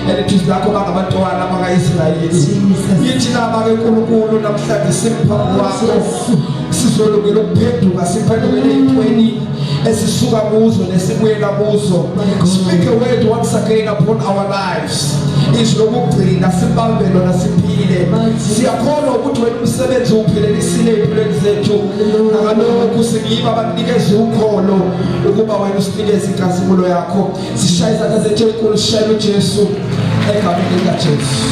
elithi lakho bangabantwana bakaIsrayeli yithi laba ke uNkulunkulu namhlanje siphambi kwakho sizolungela ukuphenduka siphendukele ezintweni esisuka kuzo nesibuyela kuzo. Speak a word once again upon our lives. Izokugcina sibambe lona siphile. Siyakholwa ukuthi wena umsebenzi uphelelisile empilweni zethu. Nakalokhu singiba abanikeza ukholo ukuba wena usinikeze inkazimulo yakho. Sishaya izandla zethu enkulu sishaya uJesu egameni likaJesu.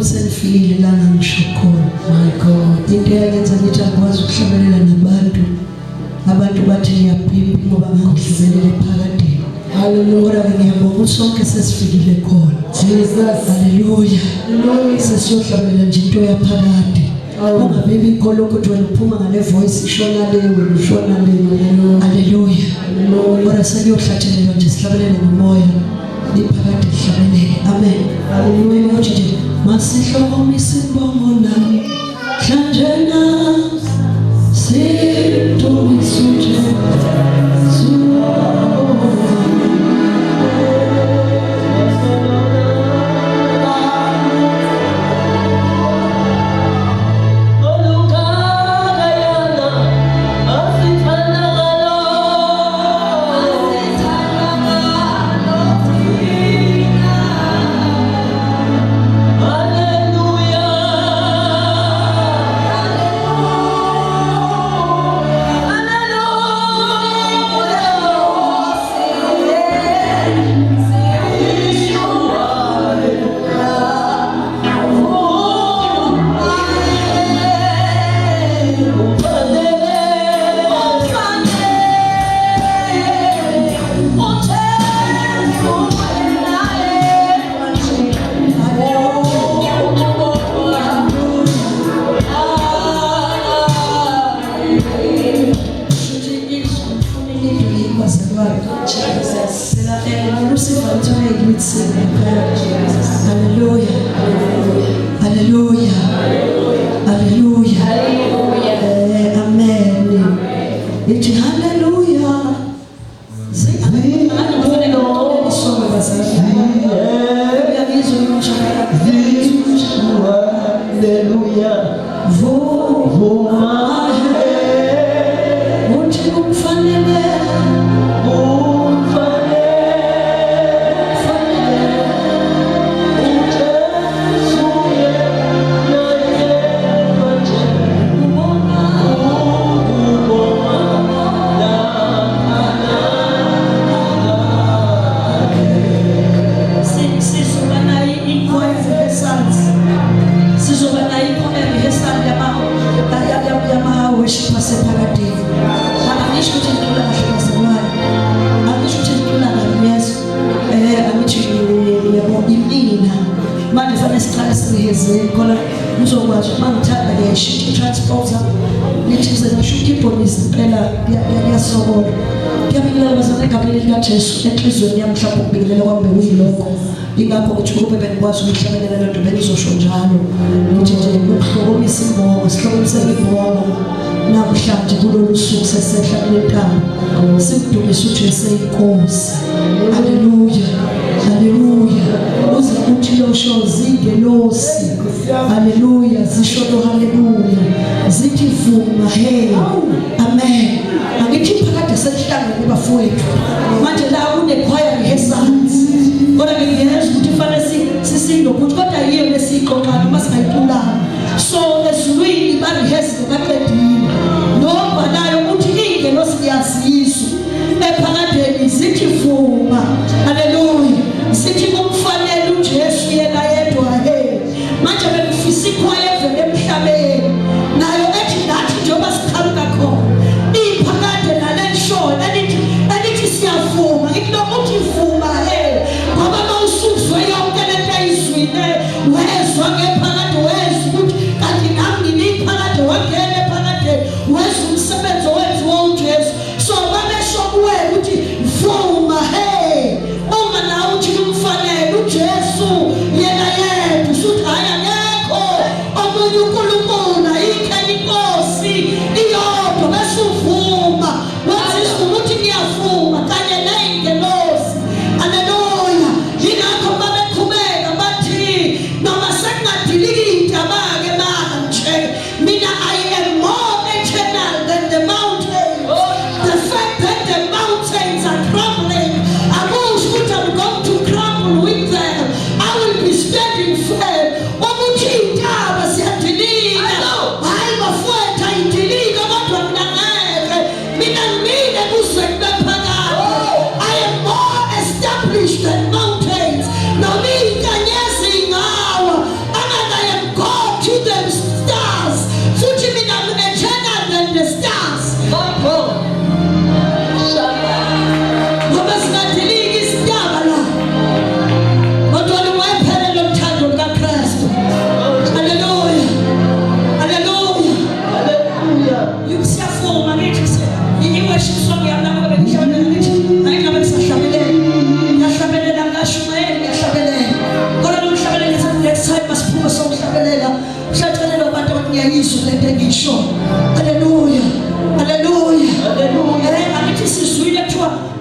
Senifile lana ngishokhola my God into yayenza ngithi akwazi ukuhlabelela nabantu bathi ngiyabhibha ngoba ngikuhluzelele phakade. Hallelujah. Ngiyabonga ukuthi sonke sesifikile khona Jesus. Hallelujah. Sesiyohlabelela nje into yaphakade. Ungabibi ikholo ukuthi wena uphuma ngale voice ishona le wena ushona le. Hallelujah. Ora sekuyohlatshelelwa nje sihlabelele ngomoya iphakade sihlabelele. Amen. Hallelujah. Uthi Masihlobo isibongo nami hlanjena sinto isuje ingakho ukuthi kube benikwazi ukuhlabelela lento benizosho njalo ngithi nje ukuhlokomisa imbongo sihlokomisa imbongo namhlanje kulolu suku sesehla lentamo sikudumisa uJesu inkosi. Haleluya. Haleluya. Uze uthi lo show zingelosi. Haleluya. Zisho lo haleluya. Zithi vuma hey. Amen. Angithi phakade sesihlangene bafowethu manje la kunechoir rehearsals kodwa ngiyezwa ukuthi fanele sisindo ukuthi kodwa yiyo lesixoxana uma singayitulanga so esulwini ba rehearse baqedile noma nayo ukuthi ingelosi liyazizwa ephakadeni zithi vuma. Haleluya. Sithi kumfanele uJesu yena yedwa hey manje bekufisa ichoir evele emhlabeni nayo ethi nathi njengoba siqhamuka khona iphakade nalenshow elithi siyavuma ngikunokuthi vuma ngoba mawusuzwe yonke lento ayizwile wezwa ngephakade wezwa ukuthi kanti nami nginiphakade wangena ephakade wezwa umsebenzi owenziwa uJesu so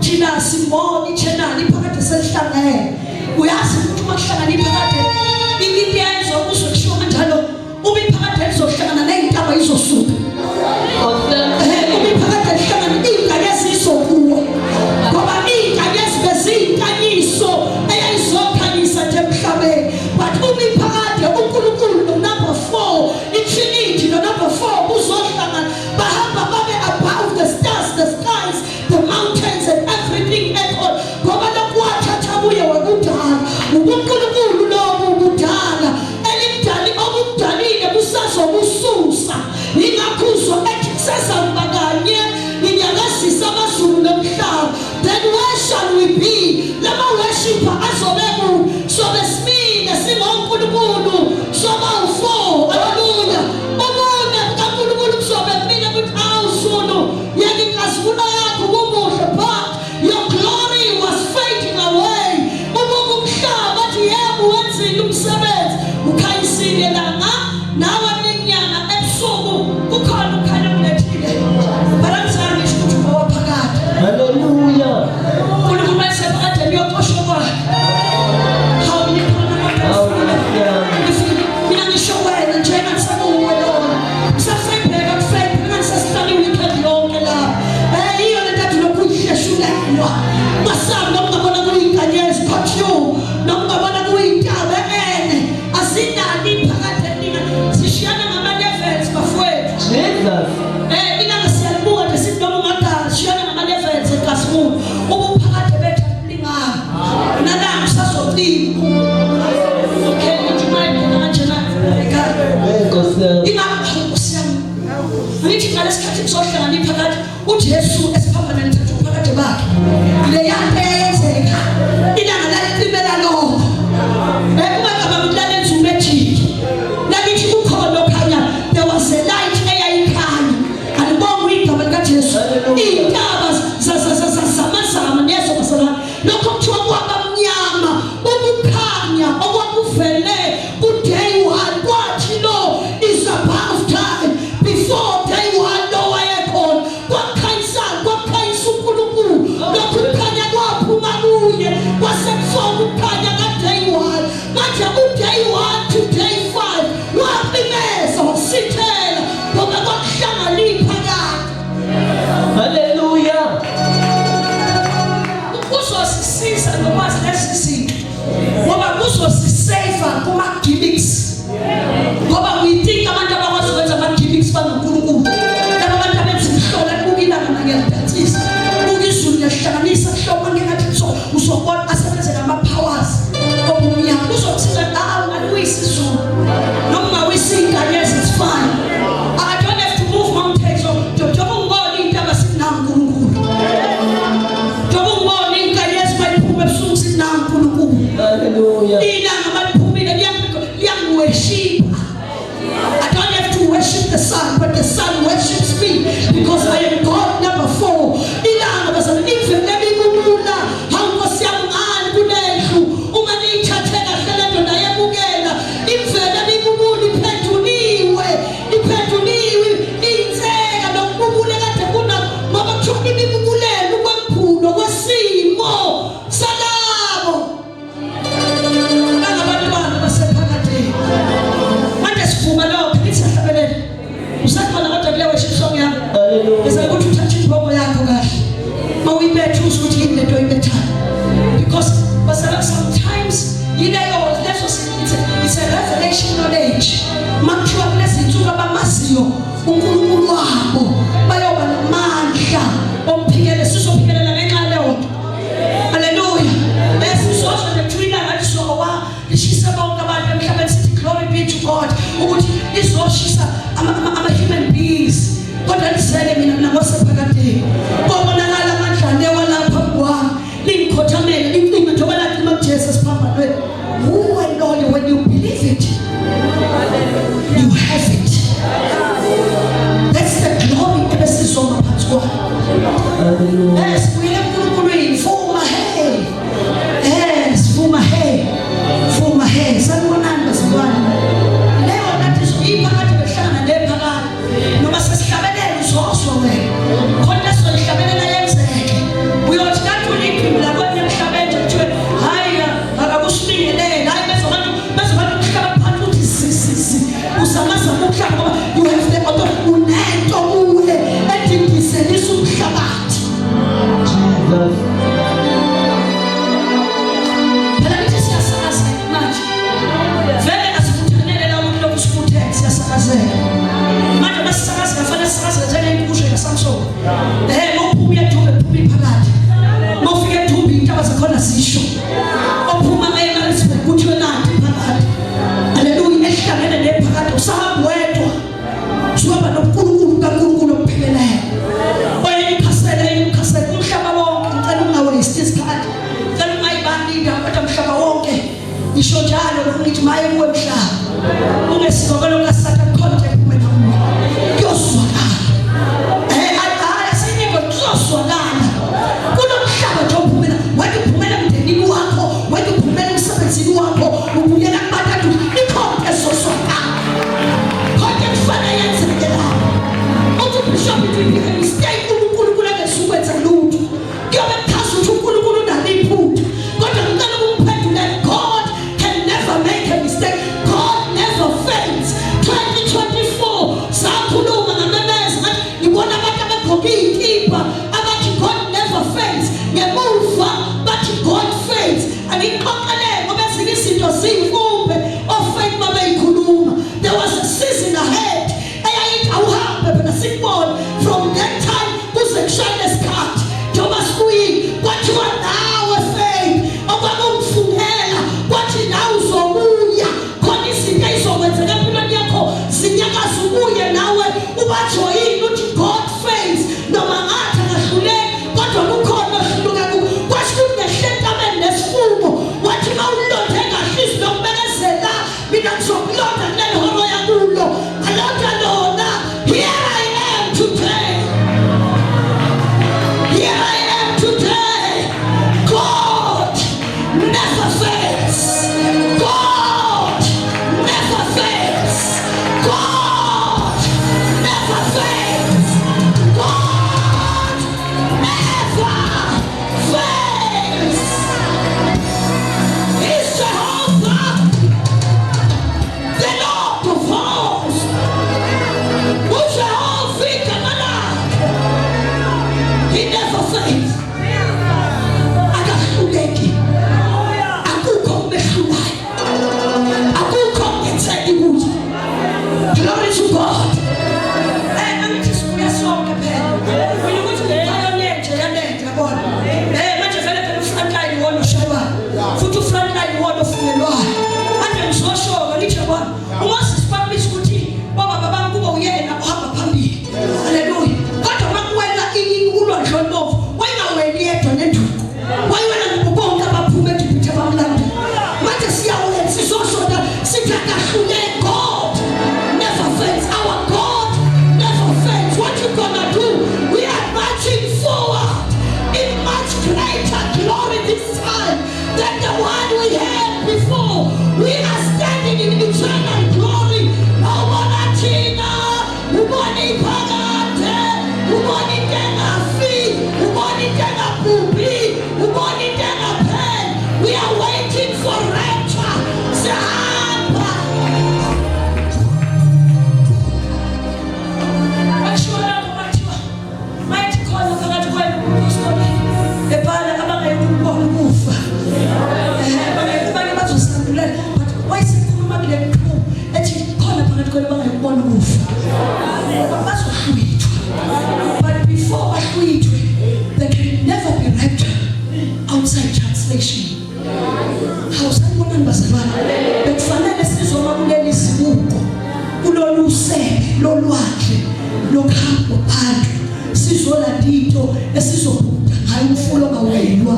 thina simboni thenani phakathi selihlangene uyazi ukuthi uma kuhlangana iphakathi into yenzo uzokushiwo kanjalo ube phakathi ezohlangana nezintaba izosuka ube phakathi ehlangana ingane ezizokuwa ngoba ingane ezibezinkanyiso eyayizokhanyisa nje emhlabeni but ube phakathi uNkulunkulu number 4 iTrinity number 4 uzohlangana bahamba babe above the stars the skies the mountains and everything ekhona ngoba lokwathatha kuye wakudala uNkulunkulu lo ubudala elimdali obudalile busazobususa ingakhuzo ethi sesamba kanye inyakazisa amazulu nomhlaba then where shall we be lama worshiper azobeku sobe simile singoNkulunkulu soba u4 haleluya ubona kaNkulunkulu sobe mina ukuthi awusulu yakikazibula yakho kubuhle but your glory was fading away ubuku umhlaba athi yebo wenzile umsebenzi ukhanyisile langa nawe ninyana ebusuku ukhona ukhanya kulethile balanzani ukuthi bawaphakathi Hallelujah. uNkulunkulu mayesephakathi liyoqoshwa kwakhe mina ngisho wena njena ngisabuwe lona sasebheka kufake ngisasihlali weekend lonke la iyo le ntathu lokuyihleshulelwa masabi nokungabona kuyinkanyezi kuthiyo nokungabona kuyintaba ene asinani phakathi eninga sishiyana ngama-levels bafowethu Jesus. ilanga siyalibuka nje sithi noma ungadala sishiyana ngama-levels ekasimulo ubuphakathi bethu alilingani nalanga usazocima okay ngithi mayengena kanjena ekhaya ingakhosi ngithi ngalesikhathi kuzohlangana iphakathi uJesu esiphambana nithatha uphakathi bakhe le yanto eyenzeka ilanga lalicimela lokho ekungaba mhlalenza umagic nakithi kukhona okhanya there was a light eyayikhanya alibonga igama likaJesu intaba zamazama nezo basala lokho kuthiwa kwabamnyama ukukhanya okwakuvele kuday 1 kwathi lo is above time before day 1 lo wayekhona kwakhanyisa uNkulunkulu lokhu kukhanya kwaphuma kuye kwasekufona ukukhanya kaday 1 manje uday 1 to day 5 wapimeza wasithela ngoba kwakuhlangana iphakathi Hallelujah. kuzosisiza nokwazi lesi zinto ngoba kuzosiseva kuma-gimmicks ngoba we-think abantu abakwazi ukwenza ama-gimmicks banoNkulunkulu laba abantu abenza imhlola kubuka ilanga nangelidansisa buka izulu liyahlanganisa kuhlobo ngengathi uzobona asebenze ngama-powers obumnyama kuzokusiza ngaliwisa izulu noma ungawisa iy'nkanyezi it's fine I don't have to move mountains njengoba ungibona iy'ntaba sinaNkulunkulu njengoba ungibona iy'nkanyezi mayiphuma ebusuku sinaNkulunkulu Hallelujah. ilanga maliphumile liyangiweshipa I don't have to worship the sun but the sun worships me because I am God number 4 ilanga bazana imvele ebibubula hawu Nkosi yami ngani kulendlu uma niyithathe kahle le nto nayebukela imvele ebibubula iphenduliwe inseka nokububule kade kuna ngoba kuthiwa ibibubulele ukwemphulo kwesimo salabo abantwana basephakathini manje sivuma lokho ngithi ahlabelele usakhona kodwa kule worship song yami Hallelujah. bese ukuthi uthathe injongo yakho kahle mawuyibethe uzuthi yini lento oyibethayo because sometimes it's a revelation knowledge makuthiwa kulezinsuku abamaziyo uNkulunkulu wabo bayoba namandla omphikele sizophikelela ngenxa leyo nto haleluya besizosho nje kuthina ngathi sowa lishisa bonke abantu emhlabeni sithi glory be to God ukuthi lizoshisa ama-human beings kodwa lisele mina nangosephakadeni kobonakala amandla lewa lapha kwami lingikhothamele incinga njengoba lathi makuJesu esiphambanweni maye kuwe mhlaba ungesivokelo kaSathane contact wena kuyoswakala asinikho kuyoswakala kunomhlaba nje uphumela wena uphumela emndenini wakho wena uphumela emsebenzini wakho ubuyela kubantu ikhona esoswakala konke kufanele yenzeke la uthi bishop ithi mistake uNkulunkulu angesukwenza lutho kuyobe kuchaza ukuthi uNkulunkulu unaliphutha kodwa ngicela ukumphendula God can never make a mistake. God never fails. 2024 sakhuluma ngamameza ngathi ngibona abantu abagqoke izikipa abathi God never fails ngemuva bathi God fails angixoxele ngoba ezinye izinto ziyimfumbe ofake babeyikhuluma. There was a season ahead eyayithi awuhambe phela sikubona from that time kuze kushaya lesikhathi njengoba sikuyini kwathiwa nawe faith okwakungifungela kwathi nawe uzobuya khona izinto ezizokwenzeka empilweni yakho zinyakaza ubuye nawe ubajoyini uthi God fails noma ngathi akahluleki kodwa kukhona ohluluka kwasho ukuthi nehlentameni nesifumo wathi mawulonde kahle izinokubekezela mina ngizokulonda kuleli horo yakulo alonda lona. Here I am today. Here I am today. God never fails. God never fails. God never fails. God never fails. He's Jehovah, the Lord of hosts. He never fails. Akahluleki. Akukho omehlulayo. Akukho ongenzeki kuye. Glory to God. Angithi sibuya sonke phela. Mina ukuthi ngiyayonenje yanenje yabona. Manje vele phela ufront line wona ushaywayo. Futhi ufront line wona ofunelwayo. Manje ngizoshoka lithi bona umasi siphamisa ukuthi baba bami kuba uyena ohamba phambili. Haleluya. Kodwa makuwela ulwandle olubovu wayengaweli yedwa nenduku wayiwela ngobonke abaphume eGibhithe bamlanda. Manje siyawela sizoshoda sithi akahluleki. God never fails. Our God never fails. What you gonna do? We are marching forward in much greater glory this time than the one we had before. We are standing in eternal glory. Awona thina ubona iphakade ubona intengafi ubona intengabhubhi ubona intengapheli. We are waiting for rapture. Sihamba akushola kwathiwa mayithi khona phakathi kwembuso ebhala abangayikubona ukufa abanye bazosandulela but wayesekhuluma kule nkqubo ethi khona phakathi kwenu abangayikubona ukufa bazohlwithwa. But before bahlwithwe they can never be raptured outside translation. Awusayibonani bazalwane bekufanele sizoma kuleli sibuko kulolu usebe lolwandle lokuhamba phansi sizolanda into esizobhuda ngayo umfulo ongawelwa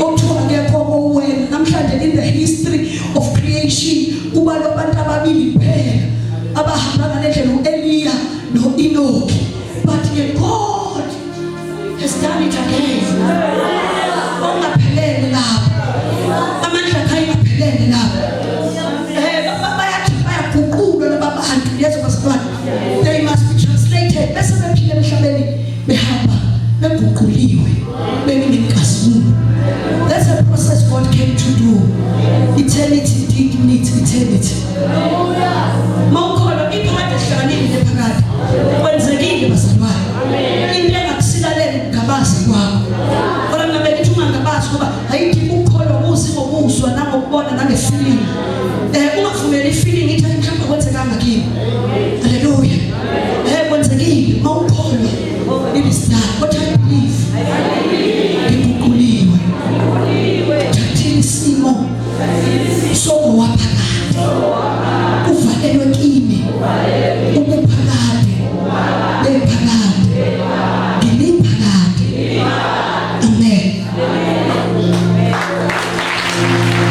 okuthiwa akekho owena. Namhlanje in the history of creation kubalwa abantu ababili kuphela abahamba ngalendlela u-Eliya no-Enoki. But God has done it again. Ongaphelele lapho amandla akhe ayaphelele lapho bayaguqulwa laba bantu yezo bazalwane. They must be translated bese bephila emhlabeni behamba beguquliwe bekunenkazimulo. That's a process God came to do. Eternity did meet eternity. Mawukholwa iphakade ehlanganile phakade kwenzekile bazalwane. Into engakusilaleli ngabazi kwakho kodwa ngabe lithi ungangabazi ngoba ayithi ukholwa kuzi ngokuzwa nangokubona nangefeeling. Ungavumeli ifeeling ithi mhlawumbe kwenzekanga kimi. Haleluya. Kwenzekile mawukholwa it is done. What I believe iguquliwe thathile isimo sokuwaphakade uvalelwe kimi ubuphakade bephakade ngiliphakade. Amen.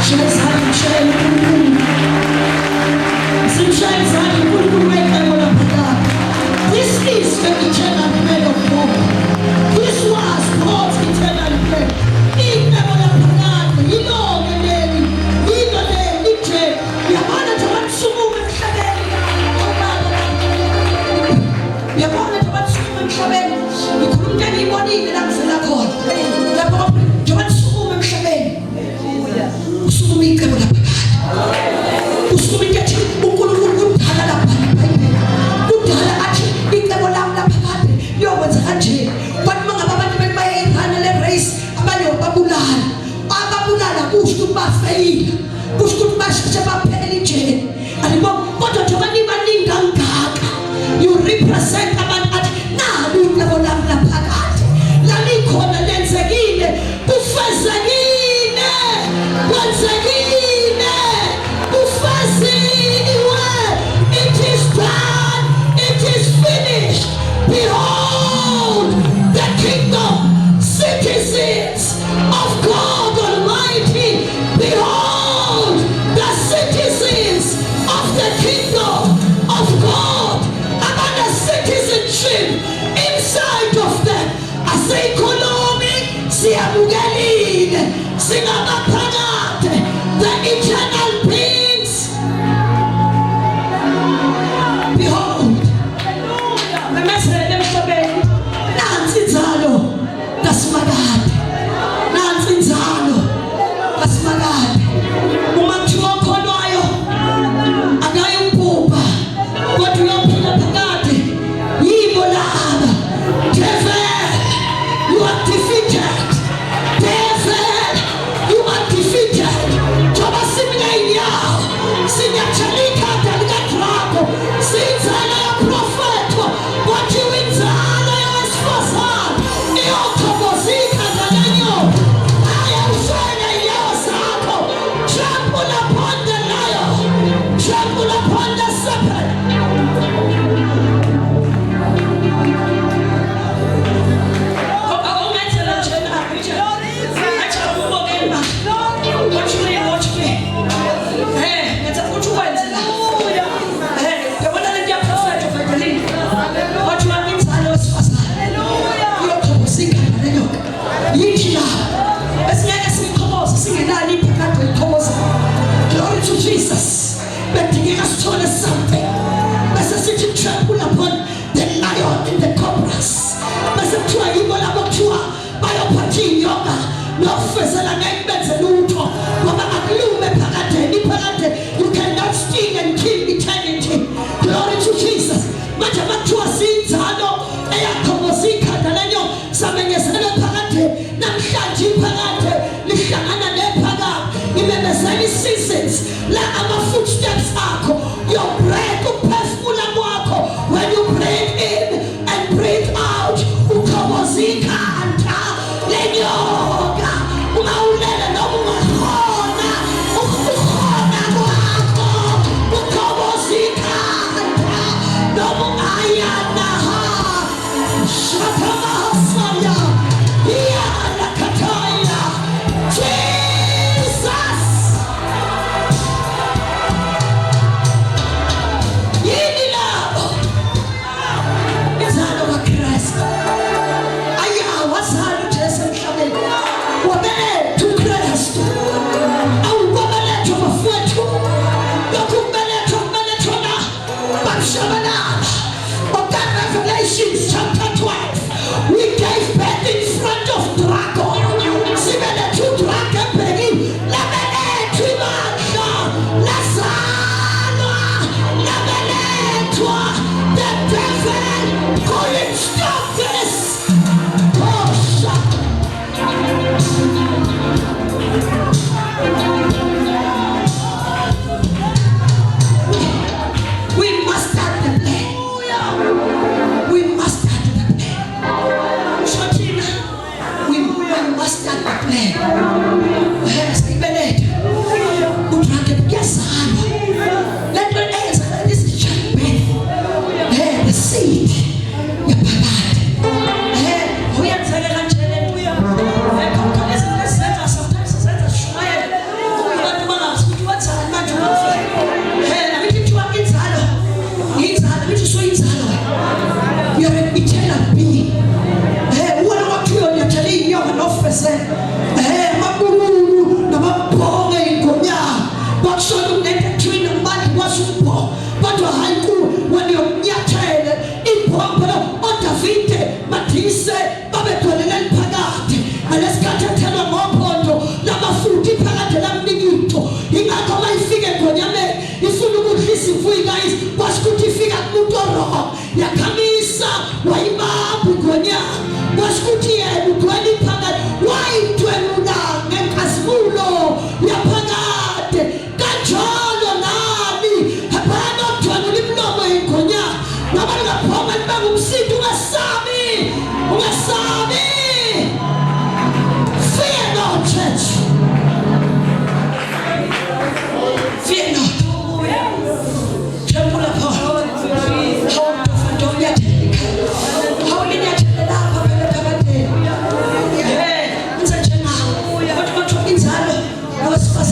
Shall I say akusho ukuthi bafeyile, kusho ukuthi bashintshe baphela ijele. Alibona kodwa njengoba nibaningi kangaka, you represent abantu athi nalu labo lami laphakathi. Lalikhona lenzekile, kufezekile, kwenzekile, kufeziwe. It is done, it is finished. Behold, the kingdom, citizens of God Almighty. Behold, the citizens of the kingdom of God. About the citizenship inside of them. As economic, siyamukelile, singabaphakathi, the eternal beings. Behold, memezele emhlabeni, nansi inzalo kaSimakade, nansi inzalo kaSimakade. Uma kuthiwa okholwayo akayibhubha, kodwa uyophila phakade, yibo laba. Devil, you are defeated. Devil, you are defeated. Thoba simngeni yawo, sinyathela ikhanda likadrago, sinzala yaprofetho, wathi winzala yowesifazane, iyothokoza ikhanda lenyoka. Aya ushone inyawo zakho, trample upon the lion, trample upon the serpent. Glory to Jesus. But he has told us something. Basa sithi trample upon the lion and the cobras. Basa kuthiwa yibo labo kuthiwa bayophatha inyoka nokufezela ngeke benze lutho ngoba akulume phakade phakade. You cannot sting and kill eternity. Glory to Jesus. Manje bakuthiwa sinzalo eyakhoboza ikhanda lenyoka samenyezele phakade namhlanje phakade lihlangana nephakade imemezela seasons la ama footsteps akho. Your breath uphefumula kwakho, when you breathe in and breathe out ukhoboza ikhanda lenyoka. Uma ulele noma ungakhona ukukhona kwakho ukhoboza ikhanda noma ungayana. Shatamahasaya iyana kataya Jesus. Yini labo izalo kaKristu ayawazala uJesu emhlabeni wabeletha uKristu awubeletha bafowethu lokhu kubelethwa na bakushabalala. Revelations chapter 12, we gave birth in front of dragon. Sibelethu dragon beni labelethu ibandla lazalwa labelethwa. The devil couldn't stop this. Oh, shut.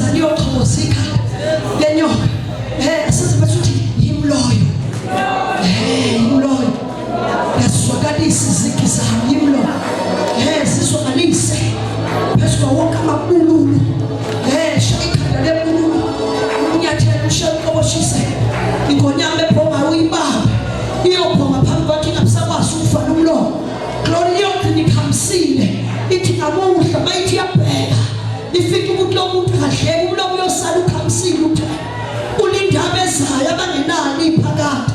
Saniyoqhobozika lenyoka asizibathuthi yimloyo yimloyo yaswakalisa izigi zami yimloyo sizwakalise phezu kwawo wonke amabululu shayikhanda lebululu unyathela ushayiqoboshise ingonyama ephonga uyibamba iyophonga phambi kwakhe ingabisakwazi ukuvala umlomo glory yonke nikhamisile ithi namuhla bayithi yabheka ifika ukuthi lo muntu kahleke umlomo uyosala ukhamisile uphela ulindaba ezayo abangenani iphakade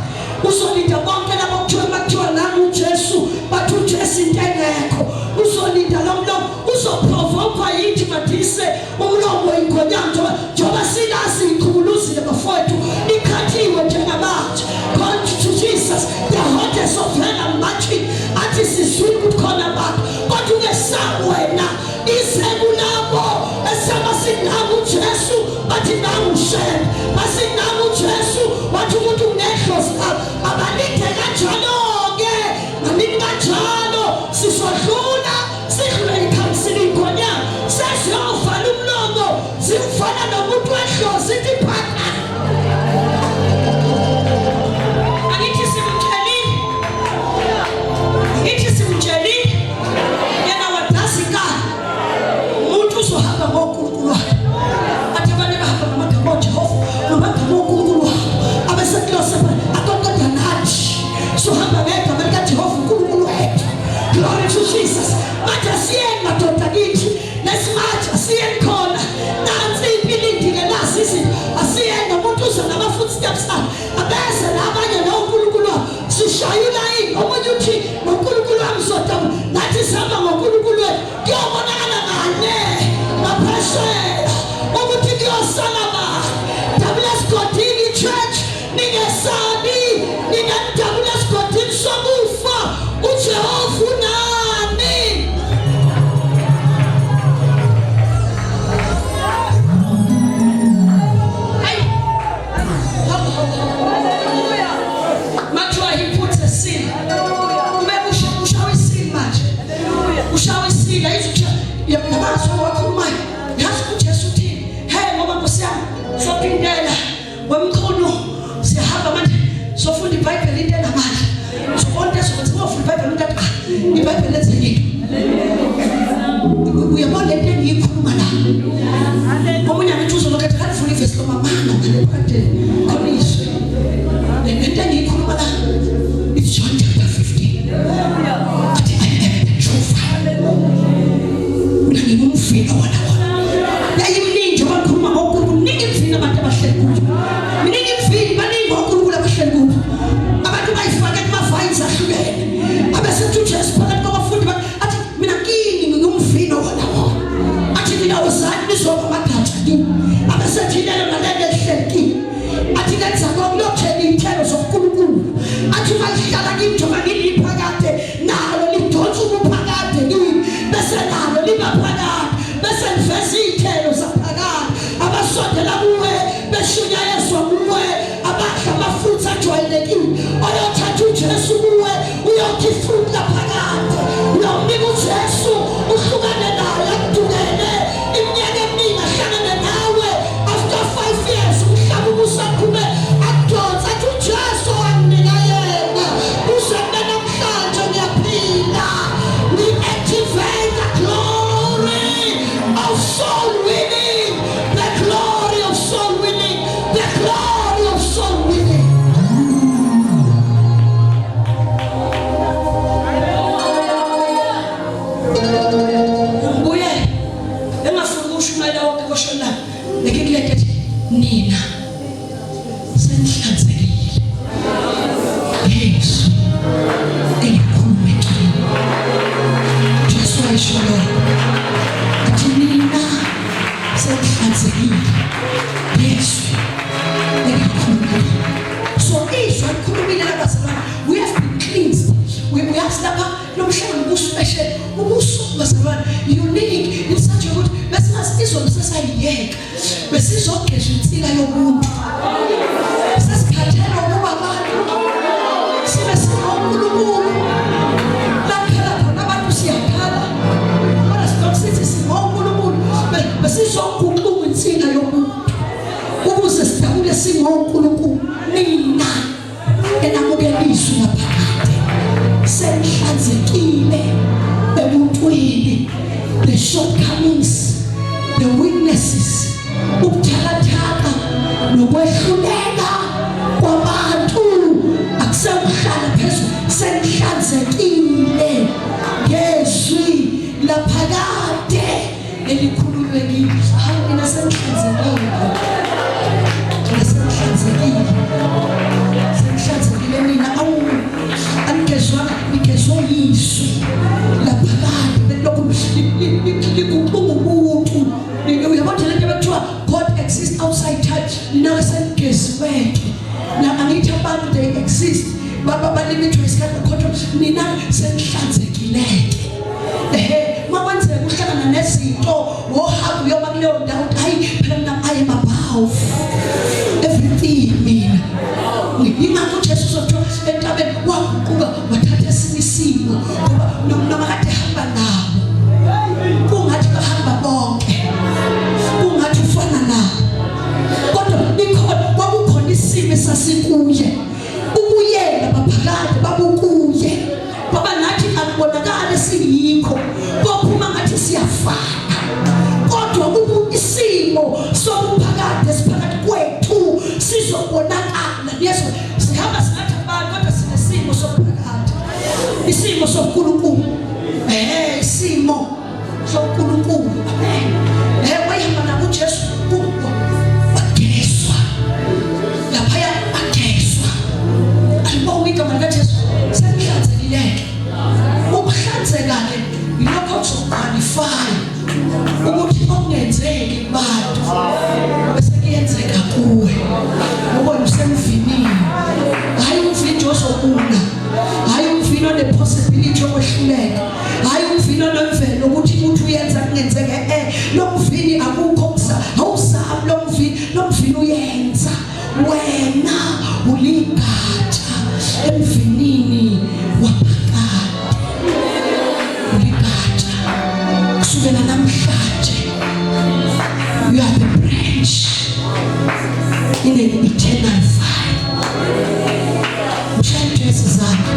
uzolinda bonke labo kuthiwa nami uJesu bathi uJesu into engekho uzolinda lo mlomo uzoprovokwa yithi madise umlomo ingonyama njengoba silazi ikhuluzile bafowethu ikhathiwe njengamanje God to Jesus the hottest of hell matching athi siswini ukuthi khona abantu kodwa ungesabi wena isekulabo esaba sinamu uJesu bathi namu shame basinamu uJesu bathi umuntu ungehlosi abalinde kanjalo ke ngamini kanjalo sisodlula sidlula ikhansili ingonyama sesiyovala umlomo simfana nomuntu wehlosi ithi phaka angithi simtsheli yena wadazika umuntu uzohamba ngokunkulu wakhe athi abanye bahamba ngamagama kaJehova ngamagama onkulunkulu abeseklose akokodwa nathi sohamba ngegama likaJehova uNkulunkulu wethu glory to Jesus manje asiyeni madoda kithi lesimanje asiyeni khona nansi impilindile lasi izinto asiyeni nomuntu uza nama-footsteps akhe abeze labanye noNkulunkulu wabo sishayula ini omunye uthi noNkulunkulu wami zodamu nathi sihamba ngoNkulunkulu wethu kuyobonakala ngane ngaphesheya ukuthi kuyosala bani dabula sigodini church ningesabi ningadabula sigodini sokufa uJehova unani Mathiwa he puts a seal ushawisile manje ushawisile yabanazo wakhulumayo yazi uJesu uthini ngoba Nkosi yami sophindela wemkhulu siyahamba manje sofunda iBhayibheli into enamandla sobonke sokwenza ufunda iBhayibheli ukuthi iBhayibheli lenze into uyabona into engiyikhuluma la omunye athi uzolokuthi kanifuna ivesi lomamanga ngalephande khoniswe into engiyikhuluma la it's John chapter 15 athi I am the true vine unangimfika wona yayimningi abakhuluma ngoNkulunkulu ningi mfina abantu abahleli kuyo miningi mfini baningi ngoNkulunkulu abahleli kuyo abantu bayifaka kuma-vines ahlukene abesethi uJesu phakathi kwabafundi bakhe athi mina kini ngingumfino wona athi mina wozani nizoba amagatsha kini abesethi lelo nalelo elihleli kini athi lenza konke iy'thelo zoNkulunkulu athi malihlala kimi njengoba ngiliphakade nalo lidonsa ubuphakade kimi bese nalo liba phakade bese liveza iy'thelo zaphakade abasondela kuwe beshunyayezwa kuwe abadla amafruthi ajwayelekile oyothatha uJesu kuwe uyothi ifruit laphakade uyomnika uJesu uhlukane naye akudukele iminyaka eminingi ahlangane nawe after 5 years umhlaba ubusaqhube akudonsa athi uJesu wanginika yena usembe namhlanje ngiyaphila we activate the glory of soul winning the glory of soul winning the glory of soul winning Mbuye engafuni ukushumayela wonke koshona nekikulethe nina senihlanzekile Yesu engikhulumekile Jesu ayisholo athi nina senihlanzekile Yesu engikhulumekile so izwa likhulumile labazalwane we have been cleansed we have lapha nomhlaba ubuspecial ubusubazalwane unique in such a way besingasizwa sesayiyeka besizogeza insila yomuntu sesikhathela ukuba abantu sibe sinonkulunkulu lapha khona abantu siyakhala kodwa sithi singonkulunkulu besizonguquka insila yomuntu uNkulunkulu mina enamukeliso naphakade senhlanzekile ebuntwini, the shortcomings, the weaknesses, ubuthakathaka nokwehluleka kwabantu akusemhlala phezulu, senhlanzekile ngezwi laphakade elikhululwe kimi. Hawu mina senhlanzekile, senhlanzekile mina. Awu angezwanga ngezwe yisu laphakade lokhu likuqunga umuntu. Uyabona lento ekuthiwa God exists outside touch, nina sengeziwe na angithi abantu they exist balimithwe isikhathi kodwa nina senhlanzekile. Makwenzeka uhlangana nezinto wohamba uyoma kuleyo ndawo hayi phela mina I am above everything mina. Ingakho uJesu sotho entabeni waguquka wathatha esinye isimo ngoba noma kade hamba nabo kungathi bahamba bonke, kungathi ufana nabo, kodwa nikhona kwakukhona isimo esasikuye ubuyela baphakade babukuye baba nathi akubonakala siyikho kophuma ngathi siyafana, kodwa isimo sobuphakade siphakathi kwethu sizobonakala. Yesu sihamba singathi abantu kodwa sinesimo sobuphakade, isimo soNkulunkulu, isimo soNkulunkulu. Amen. Wayihamba nabo uJesu bagezwa laphaya, bagezwa alibonga igama likaJesu senhlanzekile. Ukuhlanzeka-ke yilokho kuzoqualify ukuthi okungenzeki kubantu bese kuyenzeka kuwe, ngoba usemvinini. Hayi umvini ozokuna, hayi umvini one-possibility yokwehluleka, hayi umvini onemvelo ukuthi umuntu uyenza kungenzeke. Lo mvini akukho awuzami, lo mvini uyenza. Wena uligatsha emvinini waphakade, uligatsha kusukela namhlanje. You are the branch in an eternal vine. Ushayintwezi zakhe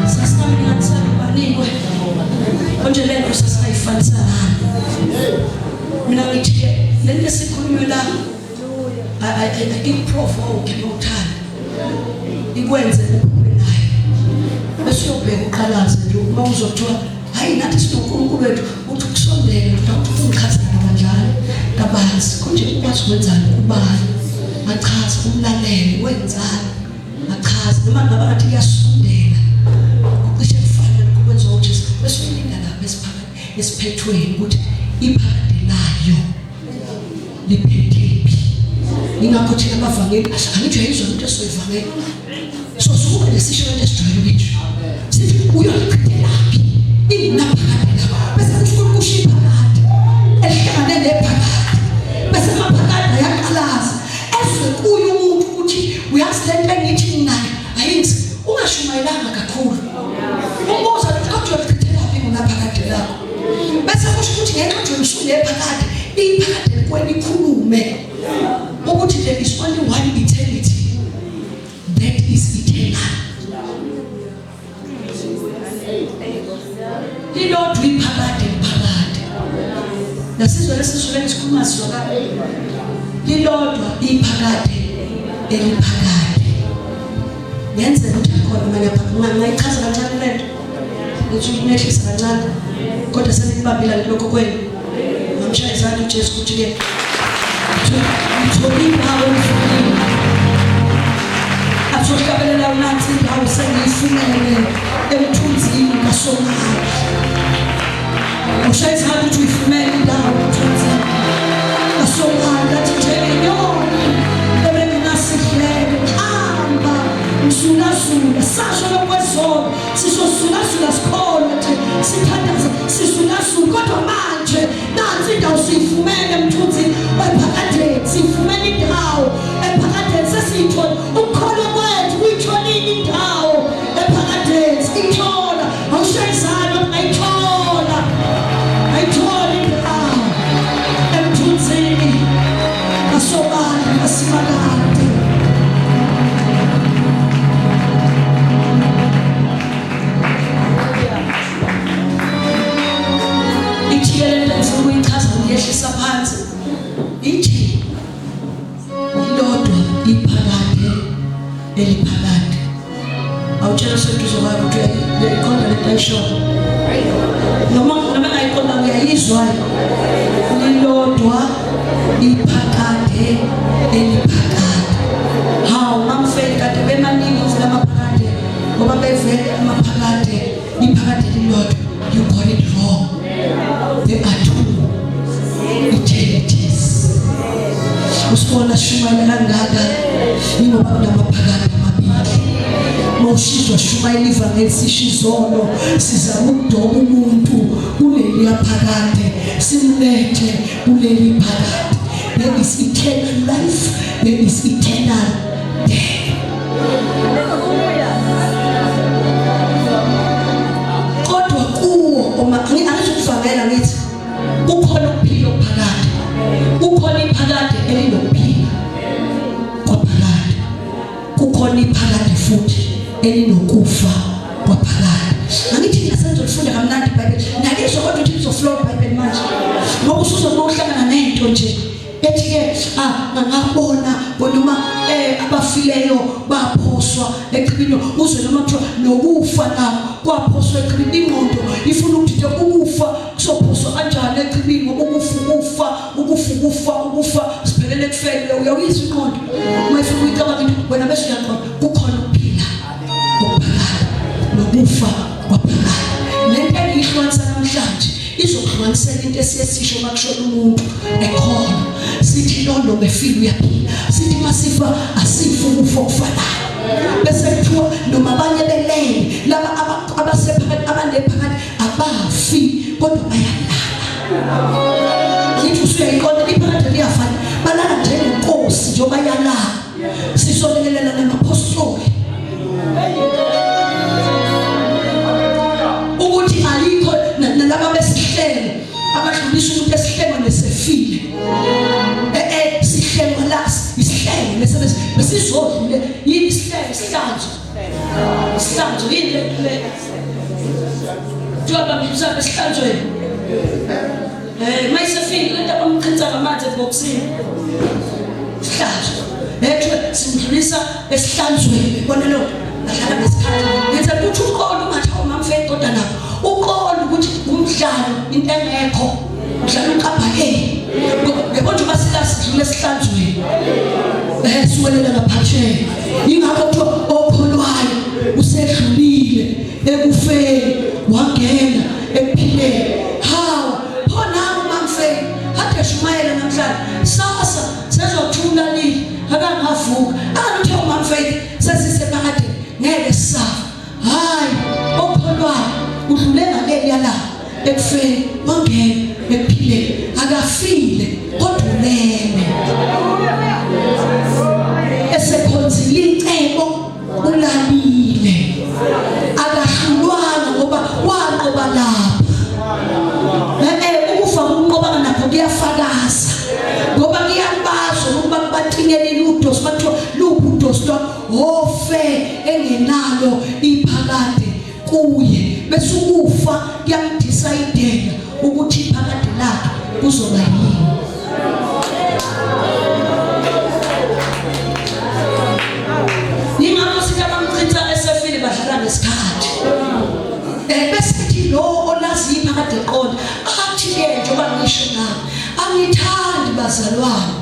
sasinaminganisabanikwe konje lento sasinayifanisana. Mina ngithi lento esikhulunywe la ikuprovoke nokuthanda ikwenze uphume naye bese uyobheka uqhalaze nje uma uzothiwa hayi nathi sinoNkulunkulu wethu uthi kusondele ukuthi ungikhazana kanjani kabanzi konje ukwazi ukwenzani kubani, ngachaza umlaleli wenzani, ngachaza noma ngaba ngathi kuyasondela ucishe kufanele ukwenza uJesu bese uyilinda lapha esiphakathi esiphethweni ukuthi iphakade layo liphethephi. Ingakho thina abavangeli angijwayezwa into esoyivangeli sosuke lesisho lento esijwayele ukuthi sithi uyoliqhelaphi inaphakade lapha bese kuthi kushiya iphakade elihlangane nephakade bese amaphakade ayaqalaza ezwe kuyo umuntu ukuthi uyazi lento engithi nayo ayinzi ungashumayelanga kakhulu umbuza ukuthi uyoliqhelaphi unaphakade lapho bese kusho ukuthi ngenxa yokuthi usunephakade iphakade kwelikhulume ukuthi there is only one eternity that is eternal. Lilodwa iphakade liphakade. Nasizwe lesisuke sikhuluma sizwa lilodwa iphakade eliphakade. Yenze ukuthi khona manje ngayichaza kanjani lento. Ukuthi unehlisa kancane. Kodwa senibambela lokho kwenu. Ngamshaya izandla uJesu ukuthi ke Uthola indawo emhlabeni. Athohlabelela unathi indawo sengiyifumene emthunzini kaSomali. Ushaya izandla ukuthi uyifumene indawo emthunzini kaSomali. Athi njengenyoni ebenginasihlele hamba msulazula sasho lokwezolo sizosulazula sikholwa nje sithandaza sisulazula kodwa manje nansi indawo siyifumene emthunzini wephakade siyifumene indawo ephakade sesiyithola ukholo kwethu kuyitholile indawo ephakade siyithola awushayizana ayithola awutshela useduze kwakho ukuthi uyayiqonda lento ayishoyo noma ngayiqonda uyayizwa lilodwa iphakade eliphakade hawu mamfeli kade bemaningi uvula amaphakade ngoba bevele amaphakade iphakade lilodwa you got it wrong there are two eternities usibona shumayela kangaka ingoba kunamaphakade amabili mawushizwa shumayela ivangeli sishizono sizama ukudoba umuntu kuleliya phakade simlethe kuleli phakade. There is eternal life, there is eternal death. Kodwa kuwo angizukuvangela ngithi kukhona ukuphila phakade, kukhona iphakade elinokuphila kwaphakade, kukhona iphakade futhi elinokufa kwaphakade. Angithi nasenzo lifunda kamnandi iBhayibheli nakizwa kodwa uthi lizoflow iBhayibheli manje ngoba usuzohlangana nento nje ethi ke ngabona bonoma abafileyo baphoswa eqhibini uzwe noma kuthiwa nokufa na kwaphoswa eqhibini ingqondo ifuna ukuthi ukufa kusophoswa kanjani eqhibini ngoba ukufa sibhelele kufele uyawizwa ingqondo mayifuna uyicabanga ukuthi wena bese uyaqonda kukhona ukuphila okuphakade nokufa kwaphakade. Lento engihlukanisa namhlanje izokuhlukanisela into esiyesisho makushona umuntu ekhona sithi londo befile uyaphila sithi masifa asifu ukufa okufanayo bese kuthiwa noma abanye belele laba abasephakathi abanephakathi abafi kodwa bayalala. Ngithi usuyayiqonda iphakathi liyafana balala njengenkosi njengoba yalala sisolekelela namapostoli ukuthi alikho nalaba besihlelo abadlulisa umuntu esihlelo nesefile sihlelo las isihlelo lesebenza besizodlule yini isihlelo isihlanzo yini le njengoba mhlawumbe esihlanzweni mayisefile lento abamqhitsa ngamanzi eboxini isihlanzo simdlulisa esihlanzweni bona lo adlala ngesikhathi ngenza ukuthi uqondo ungathawu mamfeki kodwa nabo uqondo ukuthi umdlalo into engekho udlala uqabhakeni yebo nje basilasidlule esihlanzweni siwelela ngaphakathi ingakho kuthiwa opholwayo usedlulile ekufeni wangena ekuphileni hawu phona mamfeki hade shumayela namhlanje sasa sezothula lini akangavuka angathi mamfeki sesisephakathi ngeke safa hayi opholwayo udlule ngaleli yala ekufeni wangena ekuphileni akafile kodwa ulele esekhonzile icebo ulalile akahlulwanga ngoba waqoba lapha ukufa kunqoba nakho kuyafakaza ngoba kuyabazwa ukuba kubathingele ludo sibathiwa lubudo sitwa ofe engenalo iphakade kuye bese ukufa kuyamdecide ukuthi iphakade lakhe kuzoba yini. Ingakho sithi abamchitha esefile badlala ngesikhathi bese lo olazi iphakade eqonda athi ke njengoba ngisho nami angithandi bazalwane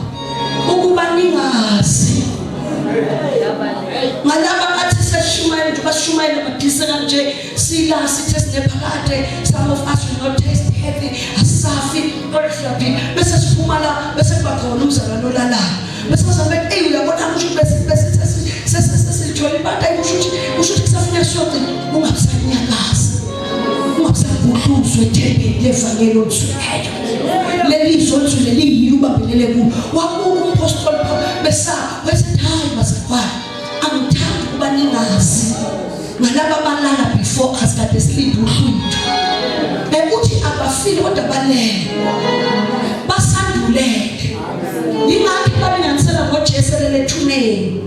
ukuba ningazi ngalaba athi seshumayela nje bashumayela badise kanje sila sithe sinephakade some of us will not taste heavy asafi kodwa bese siphuma la bese bakhona umzalwane olala bese bazabe uyabona ukuthi bese sesithola impatha kusho ukuthi kusafuneka shoti ungabusanyakaza ungabusabudluzwe ethembeni levangeli olusuleyo lelizwe olusuleyo liyilo ubambelele kulo wabuka umpostoli besa wesethi hayi bazalwane angithandi ukuba ningazi ngalaba abalala before us kade silinde uhlwitho uthi abafile kodwa balele basandulele ingakho balinganisela ngoJesu elethuneni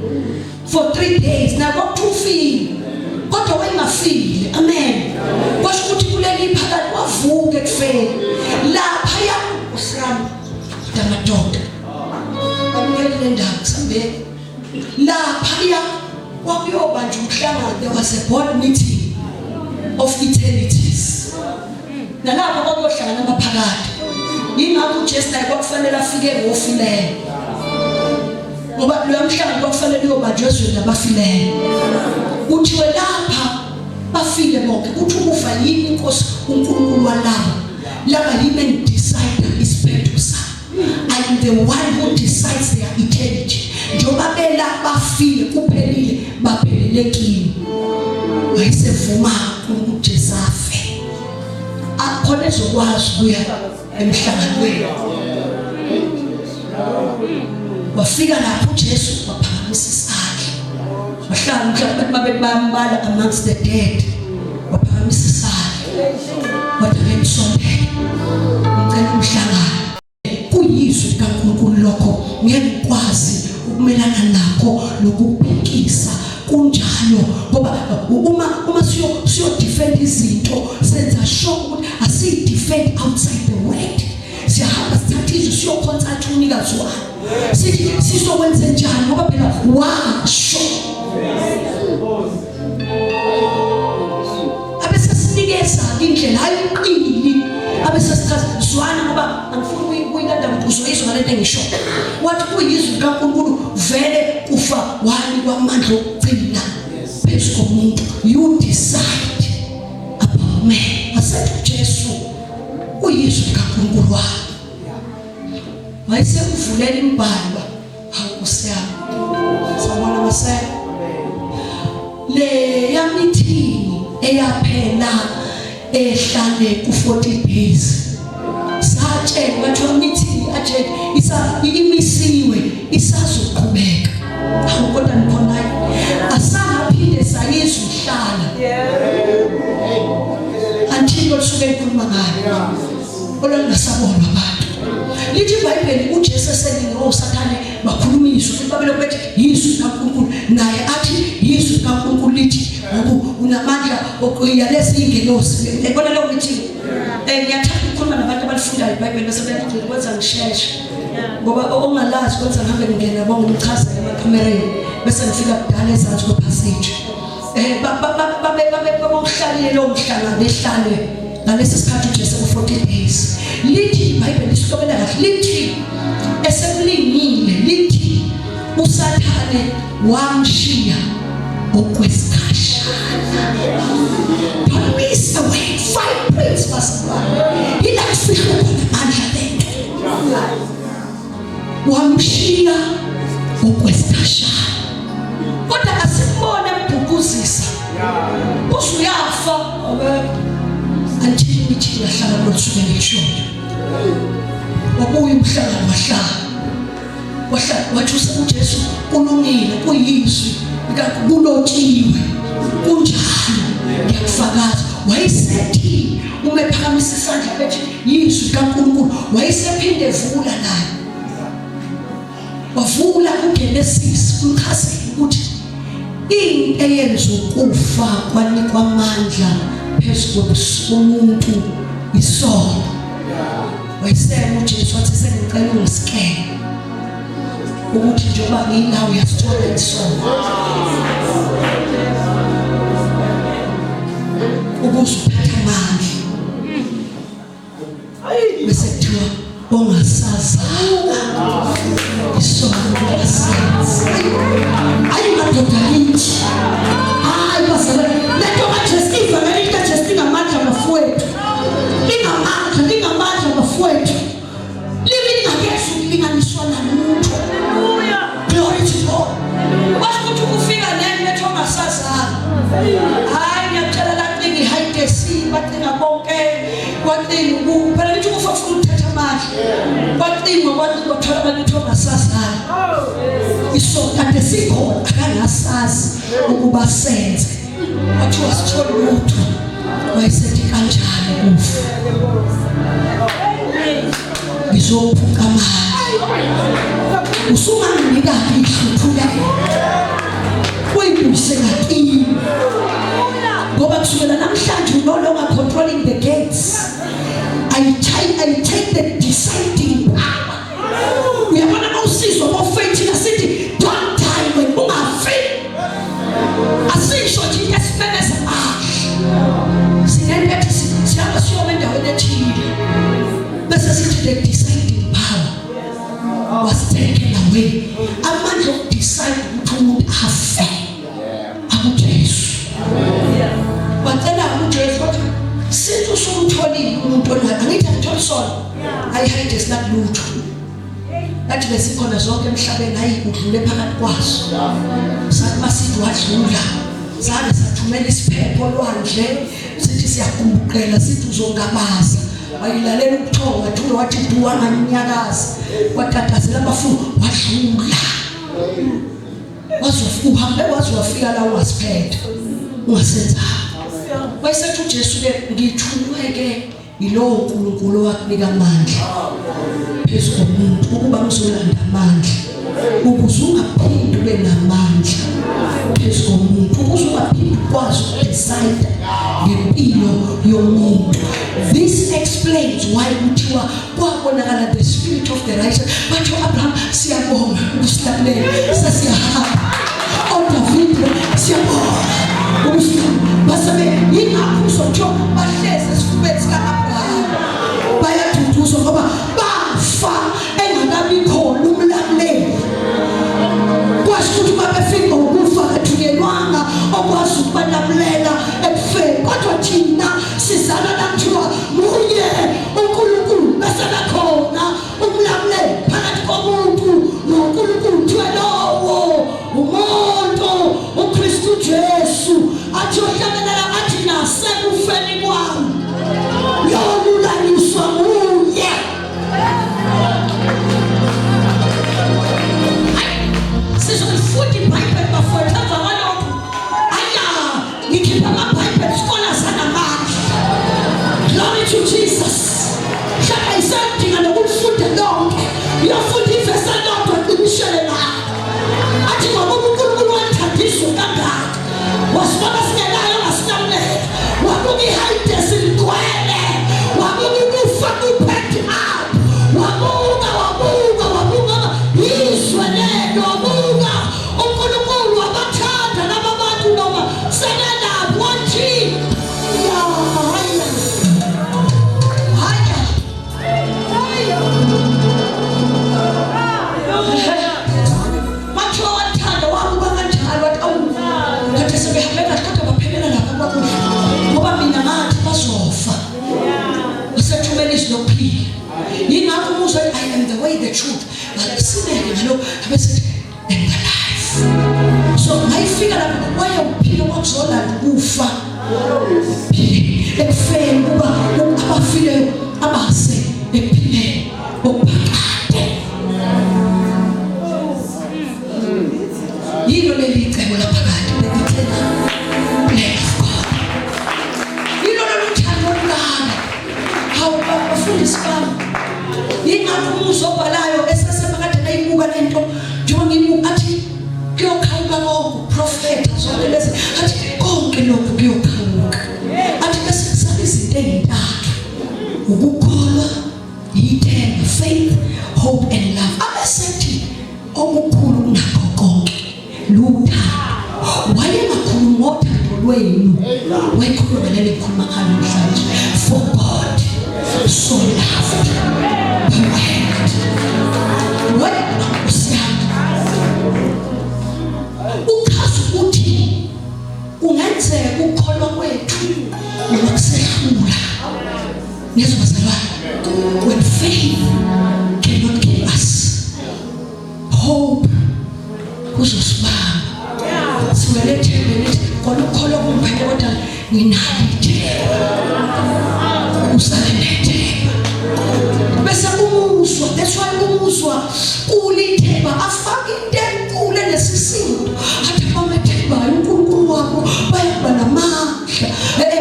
for 3 days nakutufile kodwa wayengafile amen kwasho ukuthi kuleli phakathi wavuka ekufeni lapha yakusama damadoda bamukele ndaba sambe lapha ya wakuyobanja umhlangano, there was a board meeting of eternities. Nalapho kwakuyohlangana abaphakade. Yingakho uJesu naye kwakufanele afike ngofileyo. Ngoba lo mhlangano kwakufanele uyobanjwa ezweni labafileyo. Kuthiwe lapha bafile bonke. Kuthi ukufa yini inkosi uNkulunkulu walapha. Laba yini decide isiphetho. I am the one who decides their eternity. Njoba bela bafile kuphelile baphelelekile. Wayesevuma uJesu afe. Akhona ezokwazi kuya emhlanganweni. Wafika lapho uJesu waphakamisa isandla. Wahlala mhlawumbe babe bambala amongst the dead. Waphakamisa isandla. Wathi bemsondela. Ngicela umhlangano. Kuyizwi kaNkulunkulu lokho ngiyakwazi ukumelana nakho lokubhekisa kunjalo ngoba uma siyo defend izinto senza sure ukuthi asi defend outside the word. Siyahamba sithatha izwi siyo contact unikazi wami. Sithi sizokwenza njani ngoba phela washo. Abese sinikeza indlela ayiqini. Abese sichazizwana ngoba angifuni uyinanda ukuzoyizwa ngalento engisho. Wathi kuyizwi kaNkulunkulu vele kufa wani kwamandla okugcina phezu komuntu. You decide about me. Asathi uJesu uyizwi kaNkulunkulu wami. Wayesekuvulela imbhalwa Nkosi yami. Sabona mase. Le yamithini eyaphela ehlale ku 40 days. Satshe batho meeting aje imisiwe isazoqhubeka. Awukodwa nikhona asaphinde sayizwa ihlala. Until usuke ekhuluma ngayo. Olungasabona abantu. Lithi iBhayibheli uJesu eseningi oSathane bakhulumiswa ukuthi babelo bethi yizwi kaNkulunkulu naye athi yizwi kaNkulunkulu lithi ngoba unamandla okuyaleza ingelosi. Ebona lo meeting ngiyathanda ukukhuluma nabantu abafunda iBhayibheli bese beyathi kwenza ngisheshe ngoba ongalazi kwenza ngihambe ngingena bonke ngichaza emakamereni bese ngifika kudala ezansi kwepassage. Babongihlalile lo mhlangano ehlale ngalesi sikhathi uJesu ku 40 days. Lithi iBhayibheli sihlobela kahle lithi esemlingile lithi uSathane wamshiya okwesikhashana. Don't miss away 5 points verse 1. Ila kufihlwa amandla lento. Wamshiya okwesikhashana. Kodwa asibone mbhukuzisa. Usuyafa until mithi yahlala losuku ngishoyo. Wabuya umhlangano wahlala wathi uJesu kulungile kuyizwi kulotshiwe kunjalo ngiyakufakaza. Wayesethi umephakamisa isandla bethi yizwi kaNkulunkulu. Wayesephinde vula naye. Wavula uGenesis umchazela ukuthi into eyenza ukufa kwanikwa amandla phezu komuntu isono. Wayesema uJesu wathi sengicela ungisikele ukuthi njengoba nginawe uyasithola isono ukuziphatha amandla. Bese kuthiwa ongasazanga isono lasenza. Ayi madoda yingi. Hayi basala. Leto majestiva ngalika jestinga amandla bafowethu. Lingamandla bafowethu. Living against ulinganiswa namuntu. Glory to God. Wasikuthi ukufika nene leto ongasazanga. Hayi ngiyacela lapho ngihide si bathenga bonke. Kwathi phela lithi ukufa ufuna ukuthatha amandla. Kwathi ngokuthola abantu ongasazanga. Isokade sikhona akangasazi ukuba senze. Wathi wasithola umuntu wayesethi kanjani kufa. Ngizophuka manje. Usuma nginika ihluthuka. Kuyibuse ngakini. Ngoba kusukela namhlanje no longer controlling the gates. I take the deciding power. Uyabona mawusizwa mawufethi nasithi don't die when ungafi. Asisho umuntu onayo angithi Thompson ayihide sinalutho athi besikhona zonke emhlabeni hayi udlule phakathi kwaso sathi masithi wadlula zane sathumela isiphepho lwandle sithi siyakumbukela sithi uzongabaza wayilalela ukuthonga thula wathi duwa nganyakaza watatazela abafundi wadlula uhambe wazofika la wasiphethe ungasenza wayesethi uJesu ke ngithunywe yilowo uNkulunkulu wakunika amandla phezu komuntu ukuba uzolanda amandla ukuze ungaphindi ube namandla phezu komuntu ukuze ungaphindi ukwazi ukudecide ngempilo yomuntu. This explains why kuthiwa kwabonakala the spirit of the righteous batho Abraham siyabonga ukusilalela sasiyahamba oDavid siyabonga basabe yingakho uzotho bahleze esifubeni sika Abraham bayathuthuza ngoba bafa engakabi khona umlamleli kwasho ukuthi babefika ukufa ethunyelwanga okwazi ukubalamulela ekufeni kodwa thina sizana nakuthiwa munye uNkulunkulu bese nakhona umlamleli phakathi komuntu noNkulunkulu kuthiwa lowo umuntu uKristu Jesu athi ohlangana athi nasekufeni kwami yolulaniswa munye sizoyifundi iBhayibheli bafowethu emva kwalokho aya ngikhipha amaBhayibheli isikole sanamandla. Glory to Jesus. Shaka isadinga nokufunda lonke uyafunda ivesi elodwa qinishele nayo athi ngoba uNkulunkulu wathandiswa kangaka wasibona singelayo ngasinamlela wabuka ihayide siligcwele wabuka ukufa kuphethe apho wabuka izwe lelo wabuka uNkulunkulu wabathanda laba bantu noma senelabo wathi I am the way, the truth, but and the life. So I figure out why you feel what's all that ufa. Ekufeni kuba abafile abase ephile ophakade. Yilo lelicebo laphakade bekuthenga. Yilo loluthando olungaka. Hawu bafundisi bami. Yingakho uzobhalayo esesephakade nayibuka lento njengoba ngibuka athi kuyokhawuka lokho prophet zonke lezi athi konke lokho kuyokhawuka athi bese sabe izinto ezintathu ukukholwa ithemba faith hope and love abesethi okukhulu kunakho konke luthando wayengakhuluma ngothando lwenu wayekhuluma leli khuluma ngalo namhlanje for God so loved the world what uchaza ukuthi kungenzeka ukukholwa kwethu ukusehlula nezobazalwane when faith cannot give us hope kuzosibamba siwelethele kodwa ukukholwa kumphethe kodwa nginalithemba usalethemba bese umuzwa that's why umuzwa ulithemba afake into enkulu nesisindo athi abamethembayo uNkulunkulu wabo bayaba namandla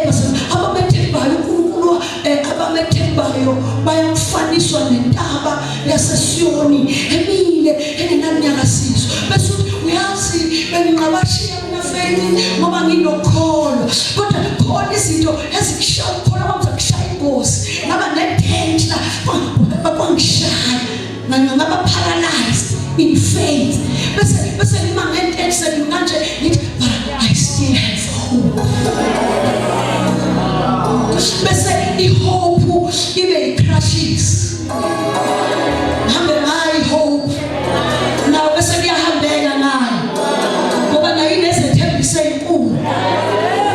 bese abamethembayo uNkulunkulu abamethembayo bayamfaniswa nentaba yaseSiyoni emile engenanyakasizo bese uyazi benginqabashiya mina feni ngoba nginokholo kodwa khona izinto ezikushaya khona bamzakushaya ingozi ngaba nethenhla bakwangishaya ngaba paralyzed in faith bese ngimangente sekanje ngithi but I still have hope bese ihope ibe crashes hambe my hope now bese ngiyahambeka nayo ngoba nayo inezethembiso ezinkulu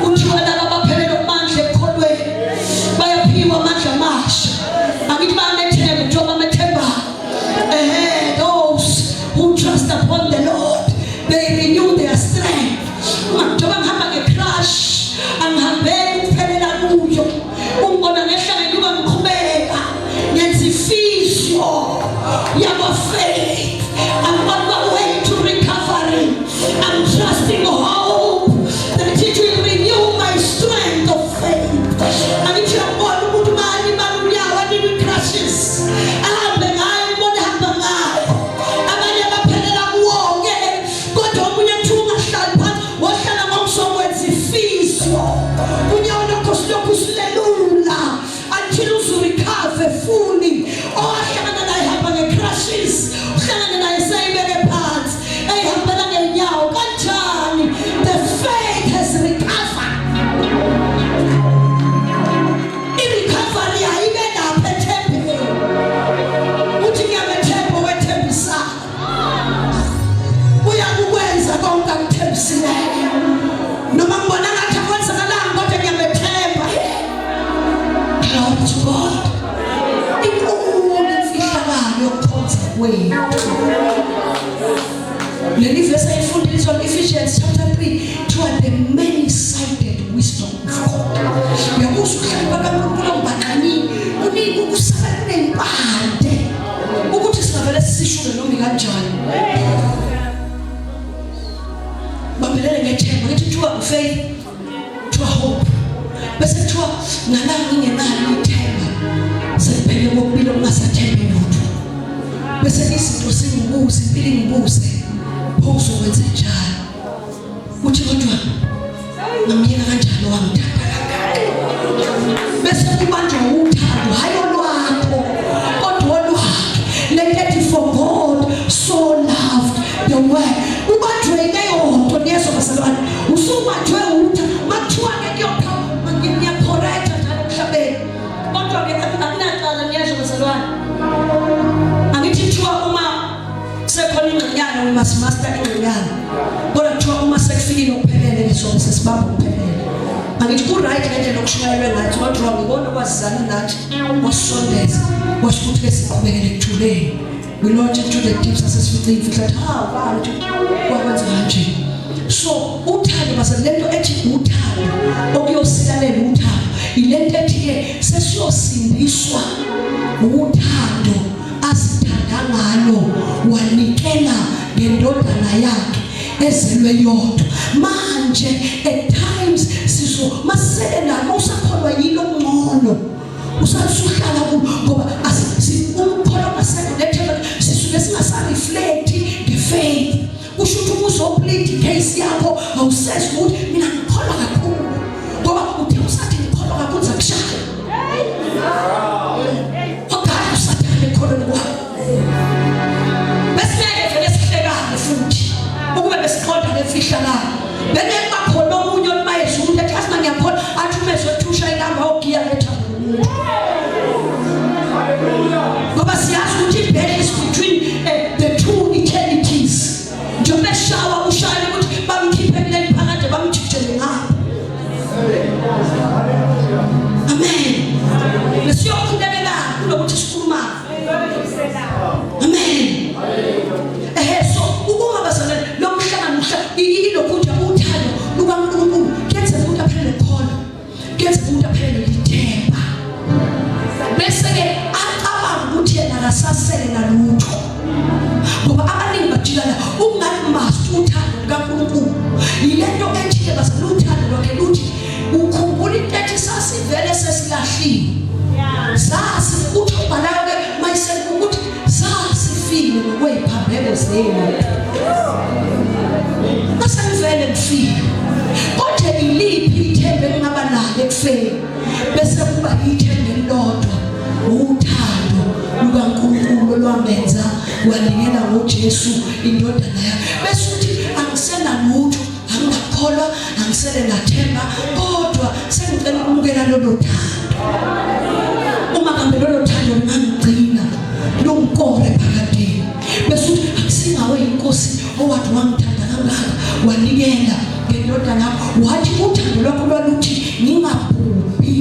kuthiwa laba baphelele amandla ekholweni bayaphiwa amandla amahle unyawo lakho silokhu silelula until uzurecover fully. Owahlangana naye hamba nge-crashes, uhlangana naye sayibeke phansi, eyihambela ngenyawo kanjani. The faith has recovered. I-recovery ayibe lapha ethembeni. Uthi ngiyamethemba owethembisayo uyakukwenza konke akuthembisileyo. Noma ngibona ngathi akwenzakalanga kodwa ngiyamethemba. Glory to God. Inkulu imfihlakalo yokukhonza kwethu. Leli verse ayifundiswa Ephesians chapter 3 toward the many-sided wisdom of God. Uyakuzwa ukuhlala kaNkulunkulu ombakanini kunika ukusala kunempande ukuthi singavele sisishuke noma kanjani. Babelele ngethemba ngithi kuthiwa faith, kuthiwa hope, bese kuthiwa ngalanga ngingenalo ithemba seliphele kokubili okungasathembi lutho. Bese izinto singibuze impilo ngibuze phoso wenze njani. Uthi kodwa ngamyeka kanjani wangithatha kangaka. Bese kubanjwa uthando hayi olwakho kodwa olwakhe. Let it for God so loved the world. Ubanjwe ngeyonto neso basalwane usubanjwe uthando makuthiwa ngekuyopha ngiyacorrect njalo emhlabeni kodwa ke akunaqala niyasho basalwane. Angithi kuthiwa uma sekhona ingqonyana we must master ingqonyana kodwa kuthiwa uma sekufikile ukuphelele ngesono sesibamba ukuphelele. Angithi ku-right ngendlela okushayelwe ngathi kodwa ngibona kwazizana nathi wasondeza washo ukuthi ke siqhubekele ekuthuleni. We launch into the deep sasesifihle imfihla abantu kwakwenza kanje. So uthando base lento ethi uthando okuyosilalela uthando ilento ethi ke sesiyosindiswa uthando asithanda ngalo wanikela ngendodana yakhe ezelwe yodwa. Manje at times sizo masele nalo usakholwa yilo ngcono usasuhlala ngoba umkholo masele lethemba sisuke singasareflect ngefaith. Kusho ukuthi uzoplead case yakho awusethi ukuthi mina ngikholwa kakhulu ngoba uthe usathi ngikholwa kakhulu zakushaya. Okade usathi ngikholwa kwakho. Bese vele sihlekane futhi ukube besiqonda lefihlakalo. Bene bakhona omunye omayezwe ukuthi athi mina ngiyakholwa athi umezwe thusha inamba ogiya lethemba. Ngoba siyazi ukuthi there is between the two eternities. Njengoba shawa ushaya ukuthi bamkhiphe kuleli phakade bamjikijele ngapha. Amen. Besiyokhulekela kulokuthi sikhuluma. Amen. So ukuma bazalwane lo mhlangano ilokuthi uthando lukaNkulunkulu kenze ukuthi aphele khona. Kenze ukuthi aphele lithemba. Bese ke acabanga ukuthi yena akasasele nalutho. Ngoba abaningi bajikana ukungalimasi uthando lukaNkulunkulu. Yilento ethile bazalwane uthando lwakhe luthi ukhumbula into ethi sasivele sesilahlile. Sasi uthobalayo ke mayisele ukuthi sasifile ngokweiphambeko zenu. Asivele mfile. Kodwa iliphi ithemba engaba nalo ekufeni bese kuba ithemba elilodwa uthando lukaNkulunkulu olwamenza wanikela ngoJesu indodana yakhe. Bese uthi angisena lutho angakholwa angisele nathemba kodwa sengicela ukumukela lolo thando. Uma kambe lolo thando lingangigcina lungikore phakade. Bese uthi akusingawe inkosi owathi wangithanda kangaka wanikela ngendodana yakho. Wathi uthando lwakho lwaluthi ngingabhubhi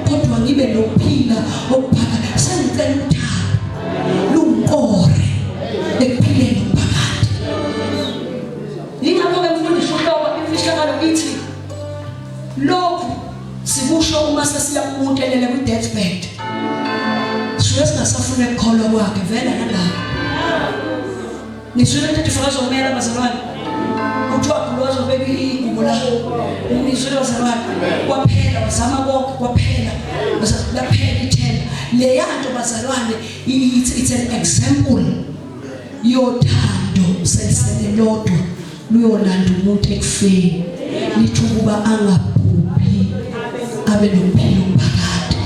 kodwa ngibe nokuphila okuphakade. Sengicela uthando lungikore ekuphileni phakade. Yingakho ke mfundisi uhloko imfihlakalo ithi lokhu sikusho uma sesiya kumuntu elele kwi-deathbed. Suke singasafuna ukukholwa kwakhe vele nalapho. Nisuke ntethe fakazo kumela bazalwane. Kuthiwa kulozo beki ingubo lakho. Nisuke bazalwane kwaphela bazama konke kwaphela. Baphela ithemba. Le yanto bazalwane it's an example yothando sesele lodwa luyolanda umuntu ekufeni. Lithi ukuba angabhubhi abe nompilo phakathi.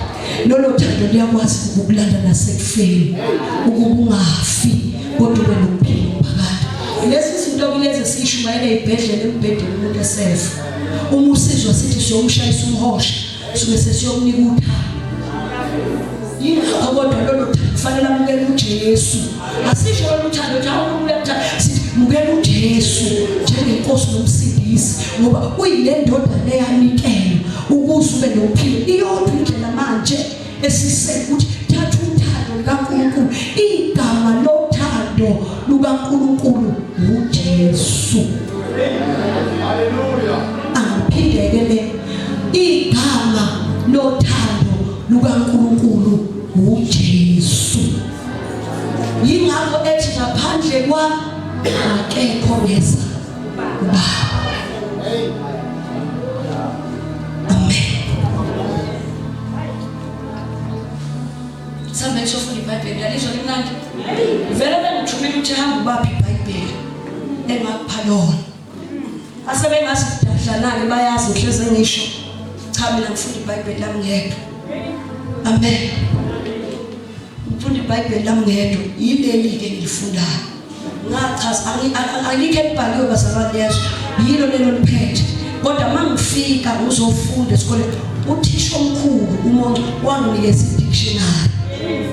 Lolo thando liyakwazi ukukulanda nasekufeni ukuba ungafi kodwa ube nompilo phakathi. Lezi zinto kulezi sishumayela ibhedlela embhedeni umuntu esefa. Uma usizwa sithi siyomshayisa umhosha suke sesiyomnika uthando. Yingakho kodwa lolo thando kufanele amukele uJesu. Asisho lolo thando ukuthi sithi mukele uJesu njengenkosi nomsindisi ngoba uyile ndoda leyanikela ukuze ube nompilo. Iyodwa indlela manje esisele ukuthi thatha uthando lukaNkulunkulu. Igama lothando lukaNkulunkulu uJesu. Haleluya. Angiphindekele igama lothando lukaNkulunkulu uJesu. Yingakho ethi ngaphandle kwami akekho ngeza Baba. Amen. Sambe sofuna iBhayibheli yalizwa limnandi. Vele bengithumela ukuthi hamba ubaphi iBhayibheli engakuphalona. Asebe ngasidlana-ke bayazi ngihleze ngisho cha mina ngifunda iBhayibheli lami ngedwa. Amen. Ngifunda iBhayibheli lami ngedwa yileli-ke ngilifundayo. Ngachaza alikho elibhaliwe bazalwane yeso yilo lelo liphethe kodwa mangifika uzofunda esikoleni uthisha omkhulu umonto wanginikeza i-dictionary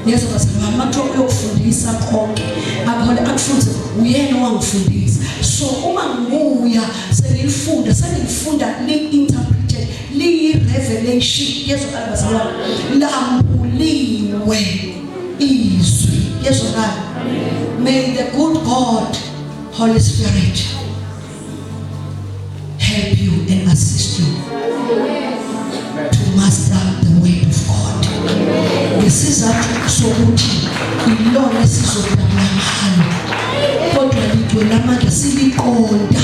yeso bazalwane matho uyokufundisa konke akhona akufunze uyena wangifundisa so uma ngibuya sengilifunda li-interpreted li-revelation yeso bazalwane lambuliwe izwi yeso kana. May the good God, Holy Spirit, help you and assist you to master the word of God. Ngesizathu sokuthi ilona sizodamangalo kodwa lidwe lamandla siliqonda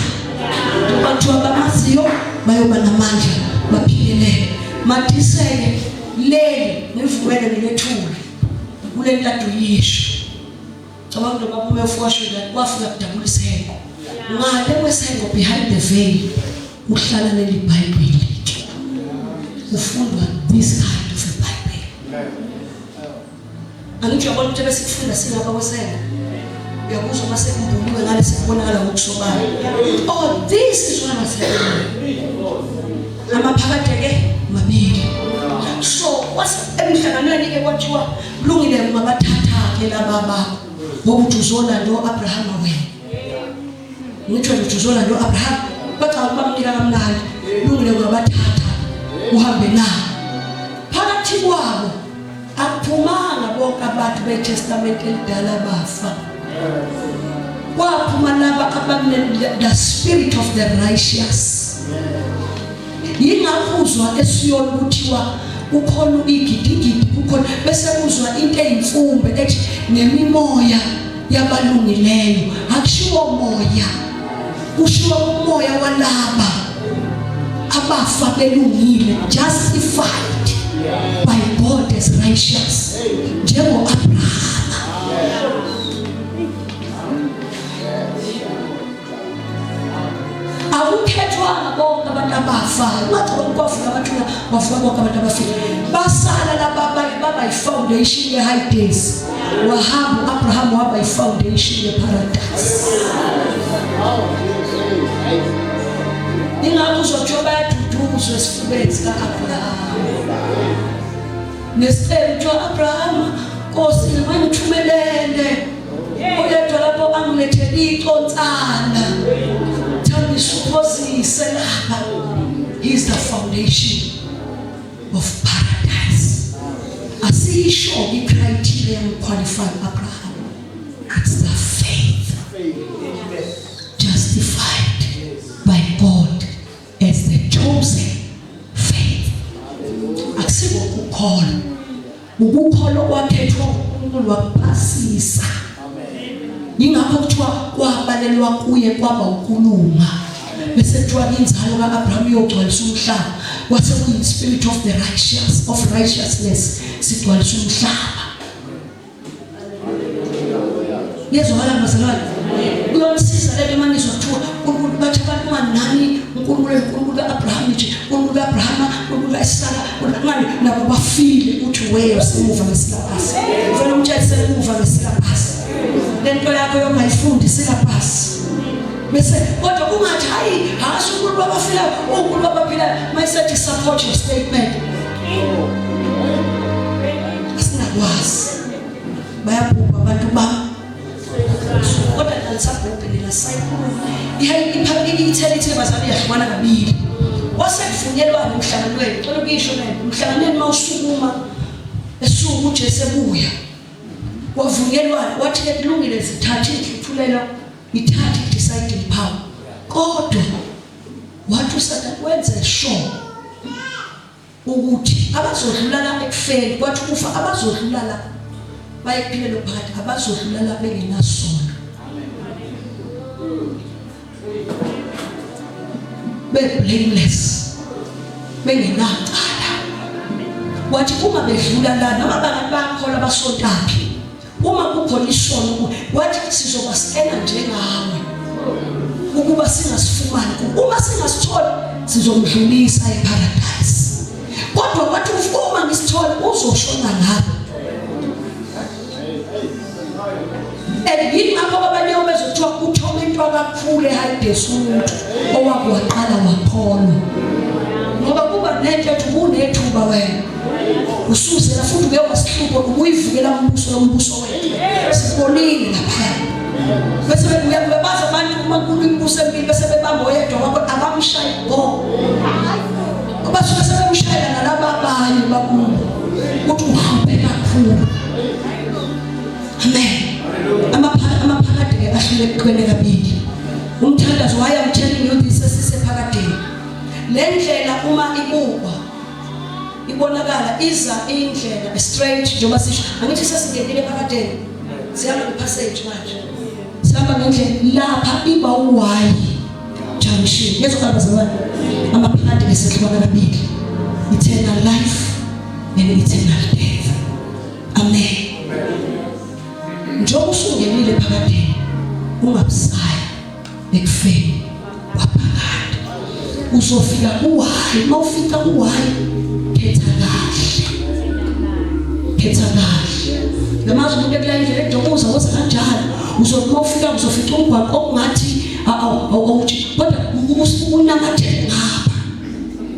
abantu abamaziyo bayoba namandla baphilele mathiseke leli nivumele ngilethule kule ntando yisho abantu babume ufoshela kwafika kudabula isengo ngale kwesengo behind the veil uhlala leli Bible ufundwa this kind of a Bible. Angithi yabona ukuthi besikufunda singaba kwesengo uyakuzwa mase kumbuliwe ngale sikubonakala ngokusobala. Oh, this is what I said. Amaphakade mabili. So emhlanganweni ke kwathiwa kulungile ngabathatha ke lababa ngokuthi uzola lo Abraham wena. Ngitho ukuthi uzola lo Abraham baxa bamnika kamnandi kulungile ngabathatha uhambe nabo. Phakathi kwabo akuphumanga bonke abantu beTestament elidala bafa. Kwaphuma laba abane the spirit of the righteous. Yingakuzwa esiyona ukuthiwa ukhona igidigidi ukhona bese kuzwa into eyimfumbe ethi nemimoya yabalungileyo akushiwo moya kushiwo umoya walaba abafa belungile justified by God as righteous njengo Abraham. Awukhethwanga bonke abantu abafayo ngathi kwafika abantu bafika bonke abantu abafile basala laba foundation ye high days wahamba Abraham waba foundation ye paradise. Ingakuzwa kujoba yaduduzwe esifubeni sika Abraham nesento Abraham Nkosi ngangithumelele oyedwa lapho angilethele icontsana supposise lapha. He's the foundation of paradise. Asisho i-criteria qualify Abraham. It's the faith justified by God as the chosen faith. Akusibo ukukholwa kwakhethwa uNkulunkulu wakupasisa. Yingakho kuthiwa kwabalelwa kuye kwaba ukulunga bese kuthiwa inzalo kaAbraham yogcwalisa umhlaba kwase kuyi spirit of the righteous of righteousness sigcwalisa umhlaba. Yezwakala bazalwane uyomsiza lento manizwa kuthiwa uNkulunkulu bathi abantu manani uNkulunkulu kaAbraham nje uNkulunkulu kaAbraham uNkulunkulu ungasala ngani nabo bafile uthi wewe usemuva ngesilabhasi ufuna umtshela semuva ngesilabhasi lento yakho yongayifundi silabhasi bese kodwa kungathi hayi hasho umuntu abafila umuntu abaphila mayisethi support your statement asinakwazi bayabhubha abantu ba kodwa nalisabhubhelela sayikhulu ithele bazali yahlukana kabili wasekuvunyelwa umhlanganweni cela ukisho naye umhlanganweni mawusukuma esuku uJesu ebuya wavunyelwa wathi kulungile zithathe ihluthulela ithathe deciding power kodwa wathi uSathane wenze sure ukuthi abazodlula la ekufeni kwathi kufa abazodlula la bayephilela phakathi abazodlula la bengenasono blameless bengenacala wathi uma bedlula la noma bakholwa basontaphi uma kukhona isono wathi sizoba skena njengawe ukuba singasifumani uma singasitholi sizomdlulisa eparadise kodwa wathi uma ngisitholi uzoshona ngapha yini ngakho abanye bezothiwa kuthomentwa kakhulu ehayidesi umuntu owakwaqala waphola ngoba kuba nento ethi kunethuba wena usuzela futhi uke wasihlubo ukuyivukela umbuso wethu sibonile lapha bese bebaza abantu uma kulimbuso empilo bese bebamba oyedwa wabo abamshayi bo basuke sebemshayela nalaba abanye bakubo ukuthi uhambe kakhulu amen amaphakade ahlule eqhwele kabili umthandazo waya umthelini uthi sesisephakadeni le ndlela uma ibonakala iza indlela straight njengoba sisho angithi sesingenile ephakadeni sihamba ngepassage manje sihamba ngendlela lapha iba uwhy junction yezokuhamba zabani amaphakade besehlukana kabili eternal life and eternal death amen njengoba usungenile ephakadeni ungabusaya ekufeni waphakade uzofika uwhy mawufika uwhy khetha kahle namazi umuntu ekula indlela edokuza woza kanjalo uzofika uzofica umgwaqo okungathi awuthi kodwa unamathele ngapha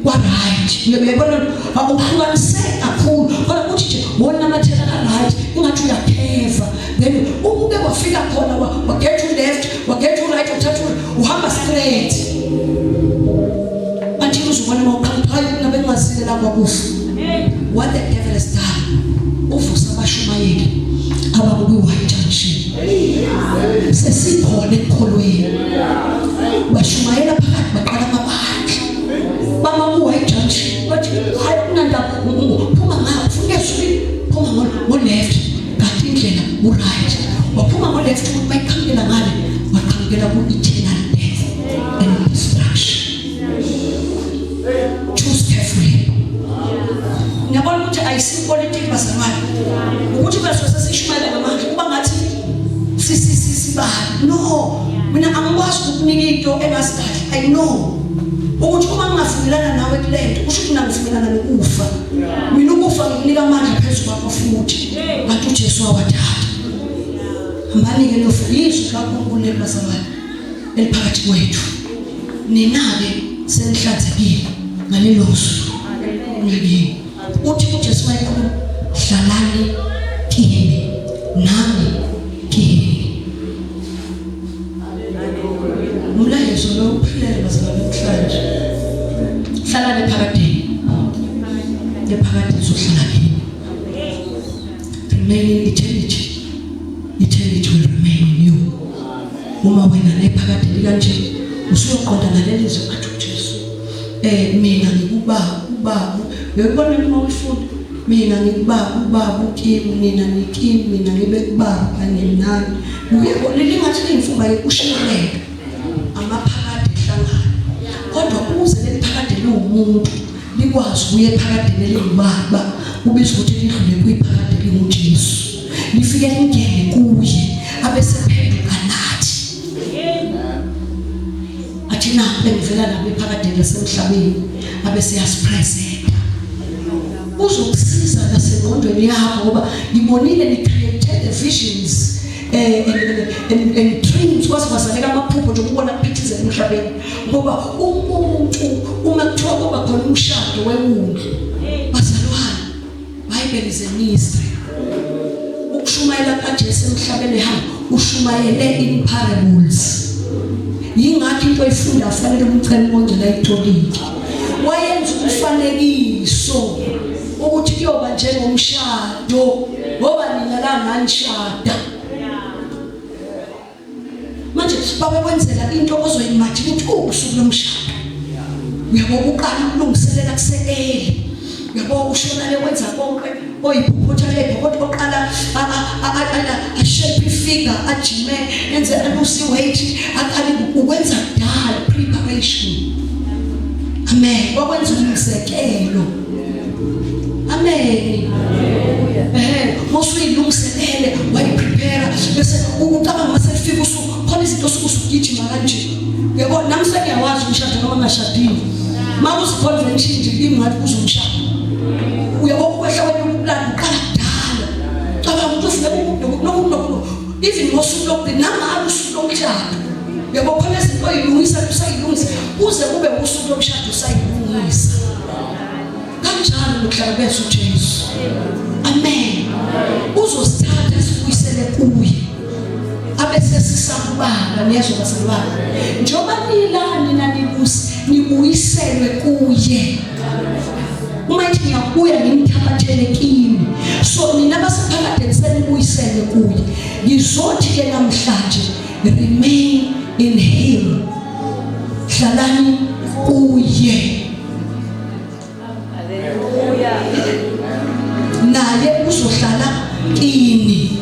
kwa right uyabona awuhlukaniseka kakhulu kodwa uthi nje wona mathele ka right ungathi uyapheva then ubuke wafika khona wa get to left wa get to right uthatha uhamba straight until uzubona mawuqhamuqhayo nabe ngazile la kwakufa what the devil has done uvusa abashumayeli abakwi-white junction sesikhona ekukholweni bashumayela phakathi baqala amabandla bama ku-white junction bathi hayi kunandaba phuma ngapha funeke phuma ngo-left kanti indlela u-right waphuma ngo-left ukuthi bayiqhamukela ngale waqhamukela ku-eternal death and destruction. Choose carefully. Ngiyabona ukuthi ayisipolitiki bazalwane ukuthi basose sishumayela ngamanje kuba ngathi sisibani no mina angikwazi ukukunika into engasikahle I know ukuthi uma ngingavumelana nawe kulento kusho ukuthi ngivumelana nokufa mina ukufa ngikunika amandla phezulu kwakho futhi bantu uJesu wawathatha hambani ke lofuyizwe kaNkulunkulu bazalwane eliphakathi kwethu ninake senihlanzekile ngalelo suku ngiyini uthi uJesu wayekhuluma hlalani kimi nami kimi umlayezo lo uphilela bazalwane namhlanje hlalani phakathi lephakathi uzohlala kimi remain in eternity will remain in you uma wena nephakathi kanje usuyoqonda nalelizwe athi uJesu mina ngikubaba uyabona uma ufunda mina ngikubaba ukimi mina ngikimi mina ngibe kubaba kanye nani uyebo lilingathi limfumba yekushiyelela amaphakade ehlangana kodwa uze lephakade lomuntu likwazi kuye phakade lelibaba ubizwa ukuthi lidlule kuyiphakade linguJesu lifike lingene kuye abesephenduka nathi athina bengivela nabo ephakade lasemhlabeni abese yasipresenta uzokusiza nasengqondweni yakho ngoba ngibonile ni created the visions and dreams kwazivasaleka amaphupho nje ukubona kuphithiza emhlabeni ngoba umuntu uma kuthiwa kuba khona umshado wewundlu bazalwane Bible is a mystery ukushumayela kaJesu emhlabeni ehamba ushumayele in parables yingakho into efunda afanele umcela wongela ayitholile wayenza umfanekiso ukuthi kuyoba njengomshado ngoba nina la nganishada manje babekwenzela into ozoyimagine ukuthi usuku lomshado uyabo uqala ukulungiselela kuseeli uyabo ushona lekwenza konke oyiphupho lephupho oqala a shape figure ajime enze alusi weight akali ukwenza kudala preparation amen wakwenza umzekelo amen mosuyilungiselele wayiprepare bese ucabanga masefika usuku khona izinto usukugijima kanje yebo namhlanje ngiyawazi umshado noma ngashadile mawuzi convention nje ingathi uzumshado uyabo kwehla kwempulani uqala kudala cabanga ukuthi ufike even ngosuku lokugcina noma usuku lomshado yebo khona izinto oyilungisa usayilungisa uze kube usuku lomshado usayilungisa kanjalo lokuhlala beso uJesu amen uzosithatha sikuyisele kuye abese sisabana niyezwa basalwana njoba nilani nibuyiselwe kuye uma ithi ngiyakuya ngimthabathele kimi so nina basephakade senibuyisele kuye ngizothi ke namhlanje remain in him hlalani kuye naye uzohlala kini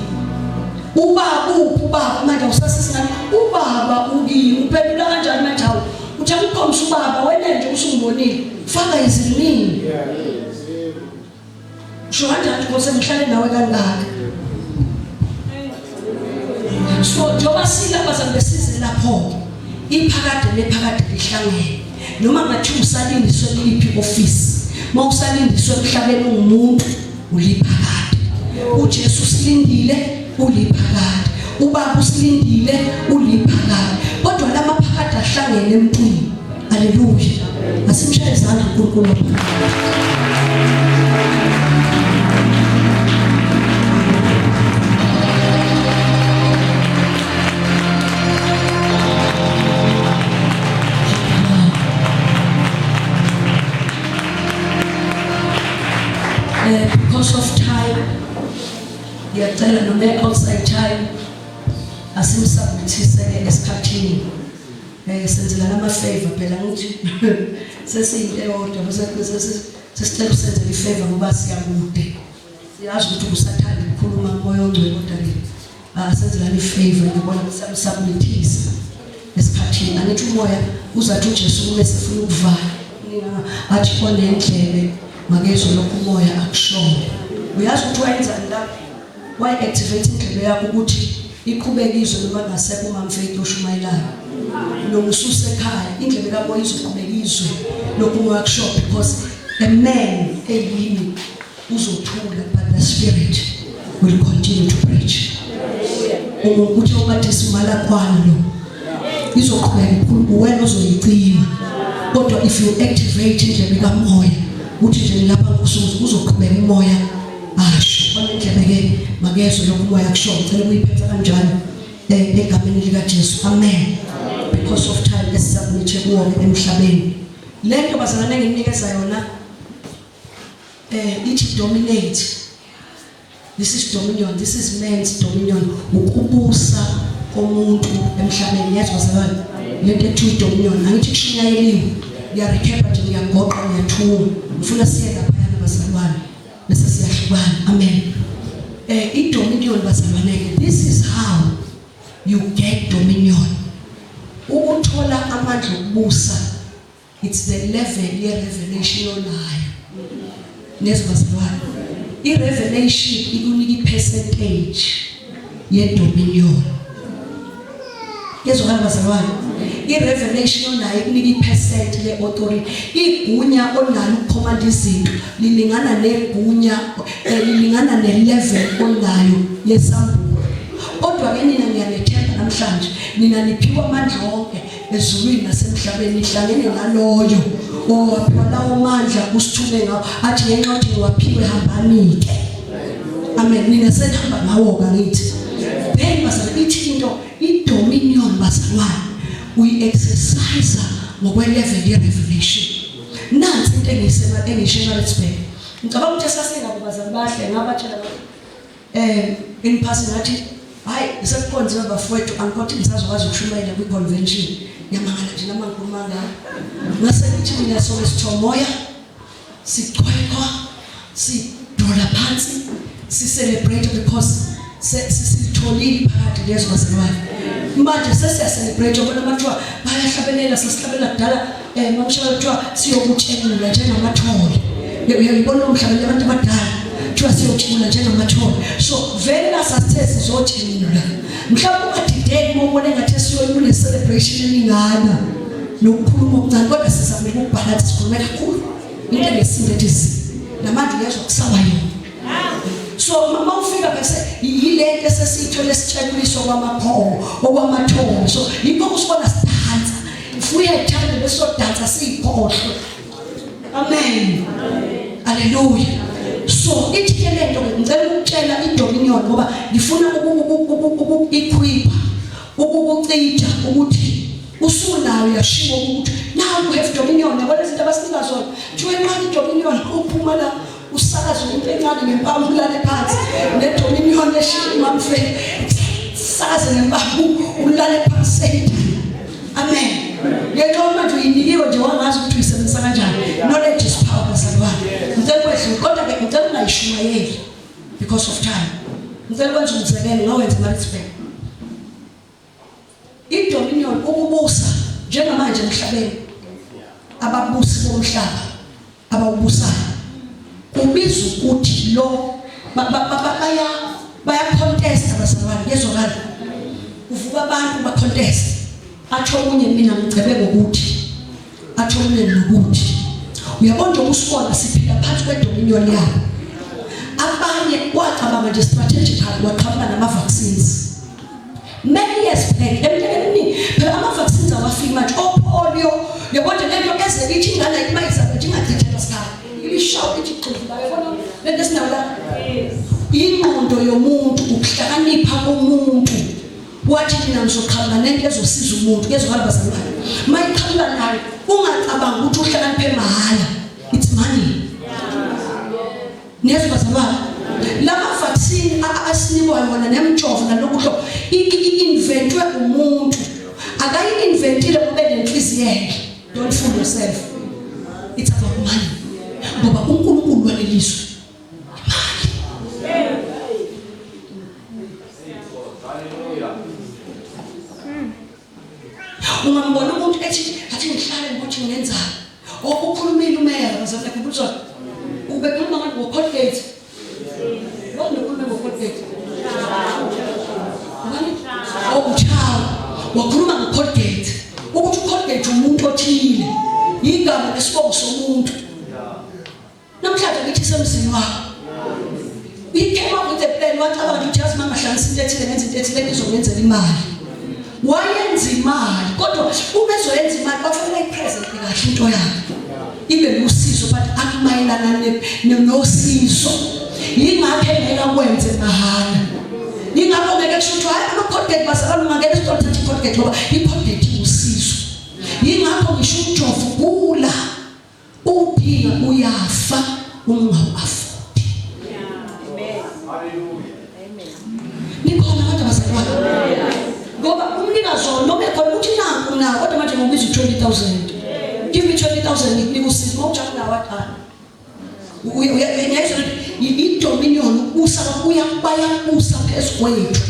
ubaba manje usasisingani ubaba ukini uphendula kanjani manje awu uthi akukhomisa ubaba wena nje usungibonile faka izimini sho kanjani ukuthi ngihlale nawe kangaka so njoba sila bazambesize lapho iphakade lephakade lihlangene noma ngathi usalindiswe liphi office mawusalindiswe emhlabeni ungumuntu uliphakade uJesu usilindile uliphakade ubaba usilindile uliphakade kodwa lamaphakade ahlangene emntwini haleluya asimshaye izandla uNkulunkulu because of time ngiyacela noma outside time asimsubmithise esikhathini senzela nama favor phela ngithi sesiyinto eyodwa bese sesicela usenze i favor ngoba siyakude siyazi ukuthi usathanda ukukhuluma moya ongcwele kodwa ke senzela i favor ngibona sisamsubmithise esikhathini anithi umoya uzathi uJesu uma sefuna ukuvala athi onendlebe makezwe lokhu umoya akushona uyazi ukuthi wayenzani la wayi-activate indlebe yakho ukuthi iqhubekizwe noma ngasekho umamfethu oshumayelayo noma ususekhaya indlebe kamoya izoqhubekizwe lokhu umoya akushona because a man eyini uzothula but the spirit will continue to preach ukuthi obathi simala khwana lo izoqhubeka wena uzoyicima kodwa if you activate indlebe kamoya uthi nje lapha kusuku uzoqhubeka umoya asho indlebe ke makezwe lokhu umoya akushona ngicela ukuyiphetha kanjalo egameni lika Jesu amen because of time esisabunithe kuwonke emhlabeni lento bazalane nginikeza yona ithi dominate this is dominion this is man's dominion ukubusa komuntu emhlabeni yazi bazalane lento ethi dominion angithi kushinyayeliwe ngiyarekhepa nje ngiyagoqa ngiyathuma ngifuna siye lapha yana bazalwane bese siyahlukana amen i-dominion bazalwane this is how you get dominion ukuthola amandla okubusa it's the level ye revelation onayo nezibazalwane i-revelation ikunika i-percentage ye dominion yezokhala bazalwane I-revelation onayo ikunika i-percent le-authority. Igunya onalo ukucommand izinto lilingana negunya lilingana ne-level onayo yesambulo. Kodwa-ke nina ngiyanethemba namhlanje nina niphiwa amandla onke ezulwini nasemhlabeni nihlangene naloyo owaphiwa lawo mandla kusithume ngawo athi ngenxa yokuthi niwaphiwe hambani-ke. Amen. Nina senihamba ngawo-ke ngithi then bazalwane ithi into i-dominion bazalwane uyi-exercise ngokwe-level ye-revelation. Nansi into engishe-Maritzburg ngicabanga ukuthi esasingabo bazalwane bahle ngabatshela in passing ngathi hayi sekukhonziwe bafowethu angikhothi ngisazokwazi ukushumayela kwi-convention ngiyamangala nje nama ngikhuluma ngayo ngase ngithi mina soke sithomoya sichwekwa sidola phansi si-celebrate because sisitholile phakathi lezo bazalwane. Manje sesiyacelebrate ubona amathiwa bayahlabelela sesihlabela kudala mamshaba kuthiwa siyokutshekula njengamathole. Uyayibona umhlabelela abantu abadala kuthiwa siyokutshekula njengamathole. So vele nasasithe sizotshekula mhlawumbe ungadideki uma ubone ngathi siyoyikule celebration eningana nokukhuluma okuncane kodwa sizamele ukubhala sikhulume kakhulu into ngesinto ethi namanje lezwa kusaba yona. So mama ufika bese yilento esesithole sitshakuliso kwamathongo. So yikho usibona sidansa ufuye ethanda bese sodansa siyiphohlo. Amen. Hallelujah. So ithi ke lento ngicela ukutshela i-dominion ngoba ngifuna equip ukucitsha ukuthi usunayo yashiwo ukuthi now you have dominion. Yabona izinto abasinika zona thiwe nqani dominion uphuma la usakazo into encane ngempambo ulale phansi ne-dominion eshima mfeni sakaze ngempambo ulale phansi. Amen. Ngeke manje uyinikiwe nje wangazi ukuthi uyisebenzisa kanjani. Knowledge is power bazalwane. Ngicela kwedlule kodwa ke ngicela ungayishumayeli because of time. Ngicela kwenza umzekelo ngawenza Maritzburg. I-dominion ukubusa njengamanje emhlabeni ababusi bomhlaba abawubusayo ubiza ukuthi lo baya contest abazalwane ngezokala uvuka abantu ba contest atsho omunye mina ngicebe ngokuthi atsho omunye nokuthi uyabona nje usibona siphila phansi kwe-dominion yabo. Abanye wacabanga nje strategically waqhamuka nama-vaccines many years back emndenini phela ama-vaccines awafiki manje opolio yabona lento eze ithi ingane imayizana nje ingachithela sikhathi ilishawu ithi qivu la yabona lento esinayo la ingqondo yomuntu ukuhlakanipha komuntu wathi mina ngizoqhamuka nento ezosiza umuntu kezokala bazalwane mayiqhamuka nayo ungacabanga ukuthi uhlakaniphe mahhala it's money. Niyazwa bazalwane lama vaccine asinikwa yona nemjovo nalokuhlo i-inventwe umuntu akayi-inventile kube nenhliziyo yakhe. Don't fool yourself, it's about money ngoba uNkulunkulu walelizwe imali. Ungambona umuntu ethi athi ngihlale ngokuthi ngenzani ukukhulumile umeya bazalwane kubuzwa ubekhuluma ngathi ngo-Colgate. Wona ukhuluma ngo-Colgate. Uchawa wakhuluma ngo-Colgate ukuthi uColgate umuntu othile igama lesibongo somuntu. Namhlanje ngithi semzini wakho came up with a plan wacabanga ukuthi yazi mangahlanganisa into ethile ngenza into ethile ngizongenzela imali. Wayenza imali kodwa uma ezoyenza imali bafanele ayipresent kahle into yakhe ibe lusizo but akumayelana nosizo. Yingakho engeke akwenze mahhala. Yingakho ngeke kusho ukuthi hayi ama-Colgate bazalwane ungangena esitolo thatha i-Colgate ngoba i-Colgate iwusizo. Yingakho ngisho umjovo ugula uphila uyafa ungawu-afford. Nikhona abantu abazalwane ngoba umnikazi noma ekhona ukuthi nanku nawo kodwa manje ngobiza 20,000 give me 20,000 ngikunika usizo ngokujala nawo aqala uyayizwa i-dominion ukubusa bayabusa phezu kwethu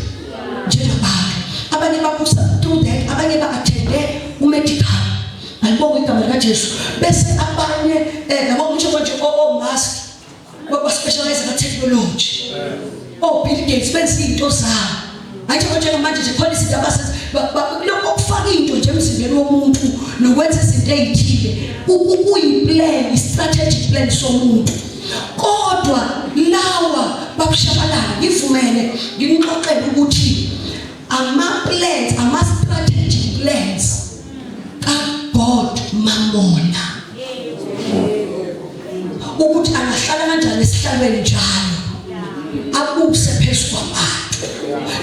njengabantu. Abanye babusa through that abanye ba-athende umedical alibonga igama likaJesu bese abanye nabo ngisho konje o-mask ba-specialize ka-technology o-Bill Gates benza izinto zabo. Ayitho njengamanje nje khona izinto lokho ukufaka into nje emzimbeni womuntu nokwenza izinto ezithile kuyiplan, i-strategic plan somuntu. Kodwa lawa babushabalala ngivumele ngimxoxele ukuthi ama-plans, ama-strategic plans ka-God Mamona ukuthi angahlala kanjani esihlalweni njalo abuse phezu kwabantu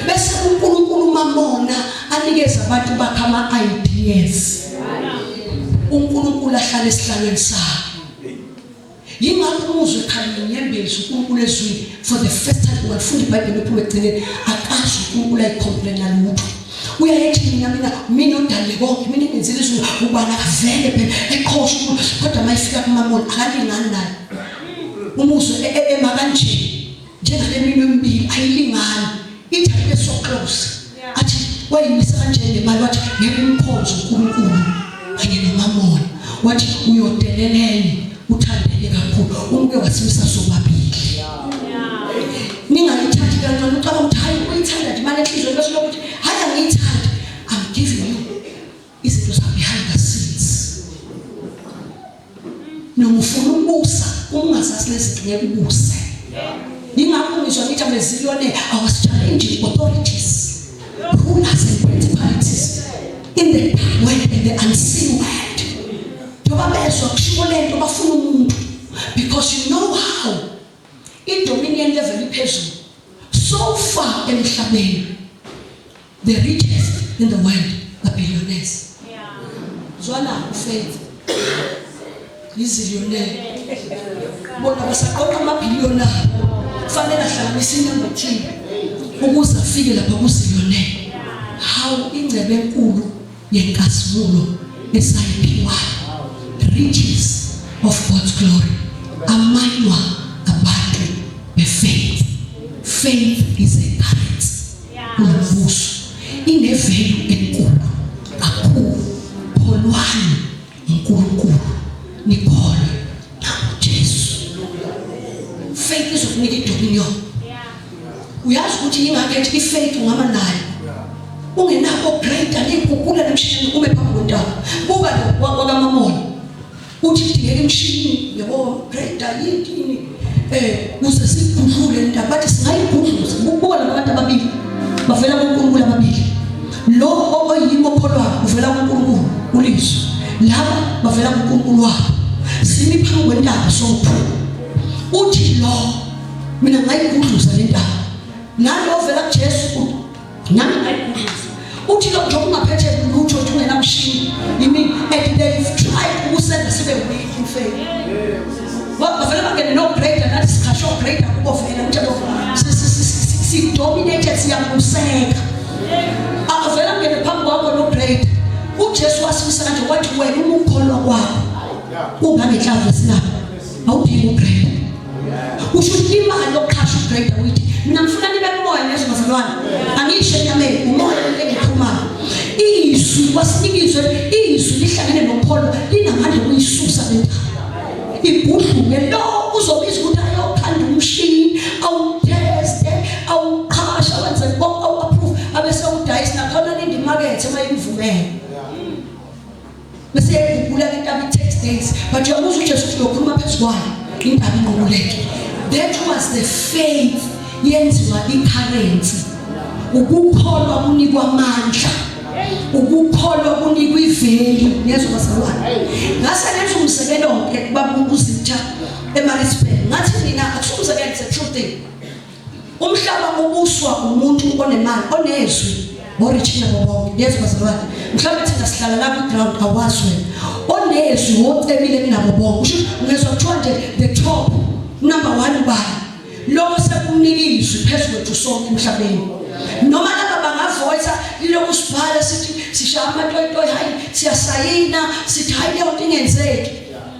bese uNkulunkulu Mamona anikeza abantu bakhe ama-ideas. uNkulunkulu ahlala esihlalweni sakhe. Yingakho umuzwe ekhaya nyembezi uNkulunkulu ezwini for the first time wafunda iBhayibheli uphuma egcineni akazi uNkulunkulu ayicomplaina lutho. Uyayethi mina odale konke mina ngenzile izulu ubana kavele phela ekhosha kodwa mayifika kuMamona akalingani naye. Umuzwe emakanje njengale mina emibili ayilingani. Ithi abe so close. Athi wayimisa kanje nemali wathi ngeke umkhonzo uNkulunkulu kanye noMamona. Wathi uyodelelene uthandeke kakhulu umke wasimisa sobabili. Ningayithathi kancane ucaba ukuthi hayi uyithanda nje manje enhlizweni bese lokuthi hayi angiyithandi. I'm giving you izinto za behind the scenes. Noma ufuna ukubusa ungasazi lezi ngeke ubuse. Ningakho ngizwa ngithi abezilwane I was challenging authorities, rulers and principalities in the world and the unseen world. Njoba bezwa kushiwo lento bafuna umuntu because you know how i-dominion level iphezulu so far emhlabeni the richest in the world are billionaires. Zwana uFaith izillionaire bona basaqoqa amabhiliyona kufanele ahlanganise inamba 3 ukuze afike lapha kuzillionaire. How ingcebe enkulu yenkazimulo esayiphiwa riches of God's glory amanywa abantu befaith. Faith is a currency. Umbuso ine-value enkulu kakhulu. Kholwani uNkulunkulu nikholwe nakuJesu. Faith izokunika idominion. Uyazi ukuthi ingakhethi i-faith ungaba nayo ungenako greater nekukula nemshini ume phambi kwentaba buka lo wakaMamona uthi ngeke imshini yabo greater yini uze sigudlule indaba bathi singayigudluza. Buka labantu ababili bavela kuNkulunkulu ababili. Lo oyimo kholwayo uvela kuNkulunkulu ulizwe. Laba bavela kuNkulunkulu wabo. Simi phambi kwentaba sophu. Uthi lo mina ngayigudluza le ndaba. Nalo ovela kuJesu nami ngayigudluza. Uthi lo nje ungaphethe lutho uthi ungenamshini. And they've tried ukusenza sibe weak in faith. Bavela bangene no greater nathi sikhasho greater kubovela mthetho si-dominated siyabuseka. Avela ngene phambi kwakho no greater. uJesu wasimisa kanje wathi wena umukholwa kwakho ungabe enhlanzi sinapho awuphile ugreater. Usho imali yokukhasha ugreater uyithi mina ngifuna nibe kumoya nezo bazalwane angisho enyameni umoya engiphumayo. Izwi wasinikizwe izwi lihlangene nokholo linamandla ukuyisusa lento ibhudluke lo uzobiza ukuthi ayokhanda umshini awuteste awukhasha wenze konke awu-approve abese udayisa nakhona nindi imakethe mayimvumele bese yekugula intaba i-tax days. But uyabuza uJesu ukuthi lokhuluma phezu kwayo indaba inqubuleke. That was the faith yenziwa i-currency. Ukukholwa kunikwa amandla, ukukholwa kunikwa iveli nezo bazalwane. Ngase nenza umsekelo-ke babuzitha eMaritzburg ngathi mina akusumsekelo it's a true thing. Umhlaba ubuswa umuntu onemali onezwi original bonke nezo bazalwane. Mhlawumbe thina sihlala la ku-ground awazi wena onezwi wocebile kunabo bonke. Usho ungezwa kuthiwa nje the top number 1 ubani lokho sekunika izwi phezu kwethu sonke emhlabeni. Noma laba bangavoice iloku sibhala sithi sishaya amatoyitoyi hayi siyasayina sithi hayi leyo nto ingenzeki.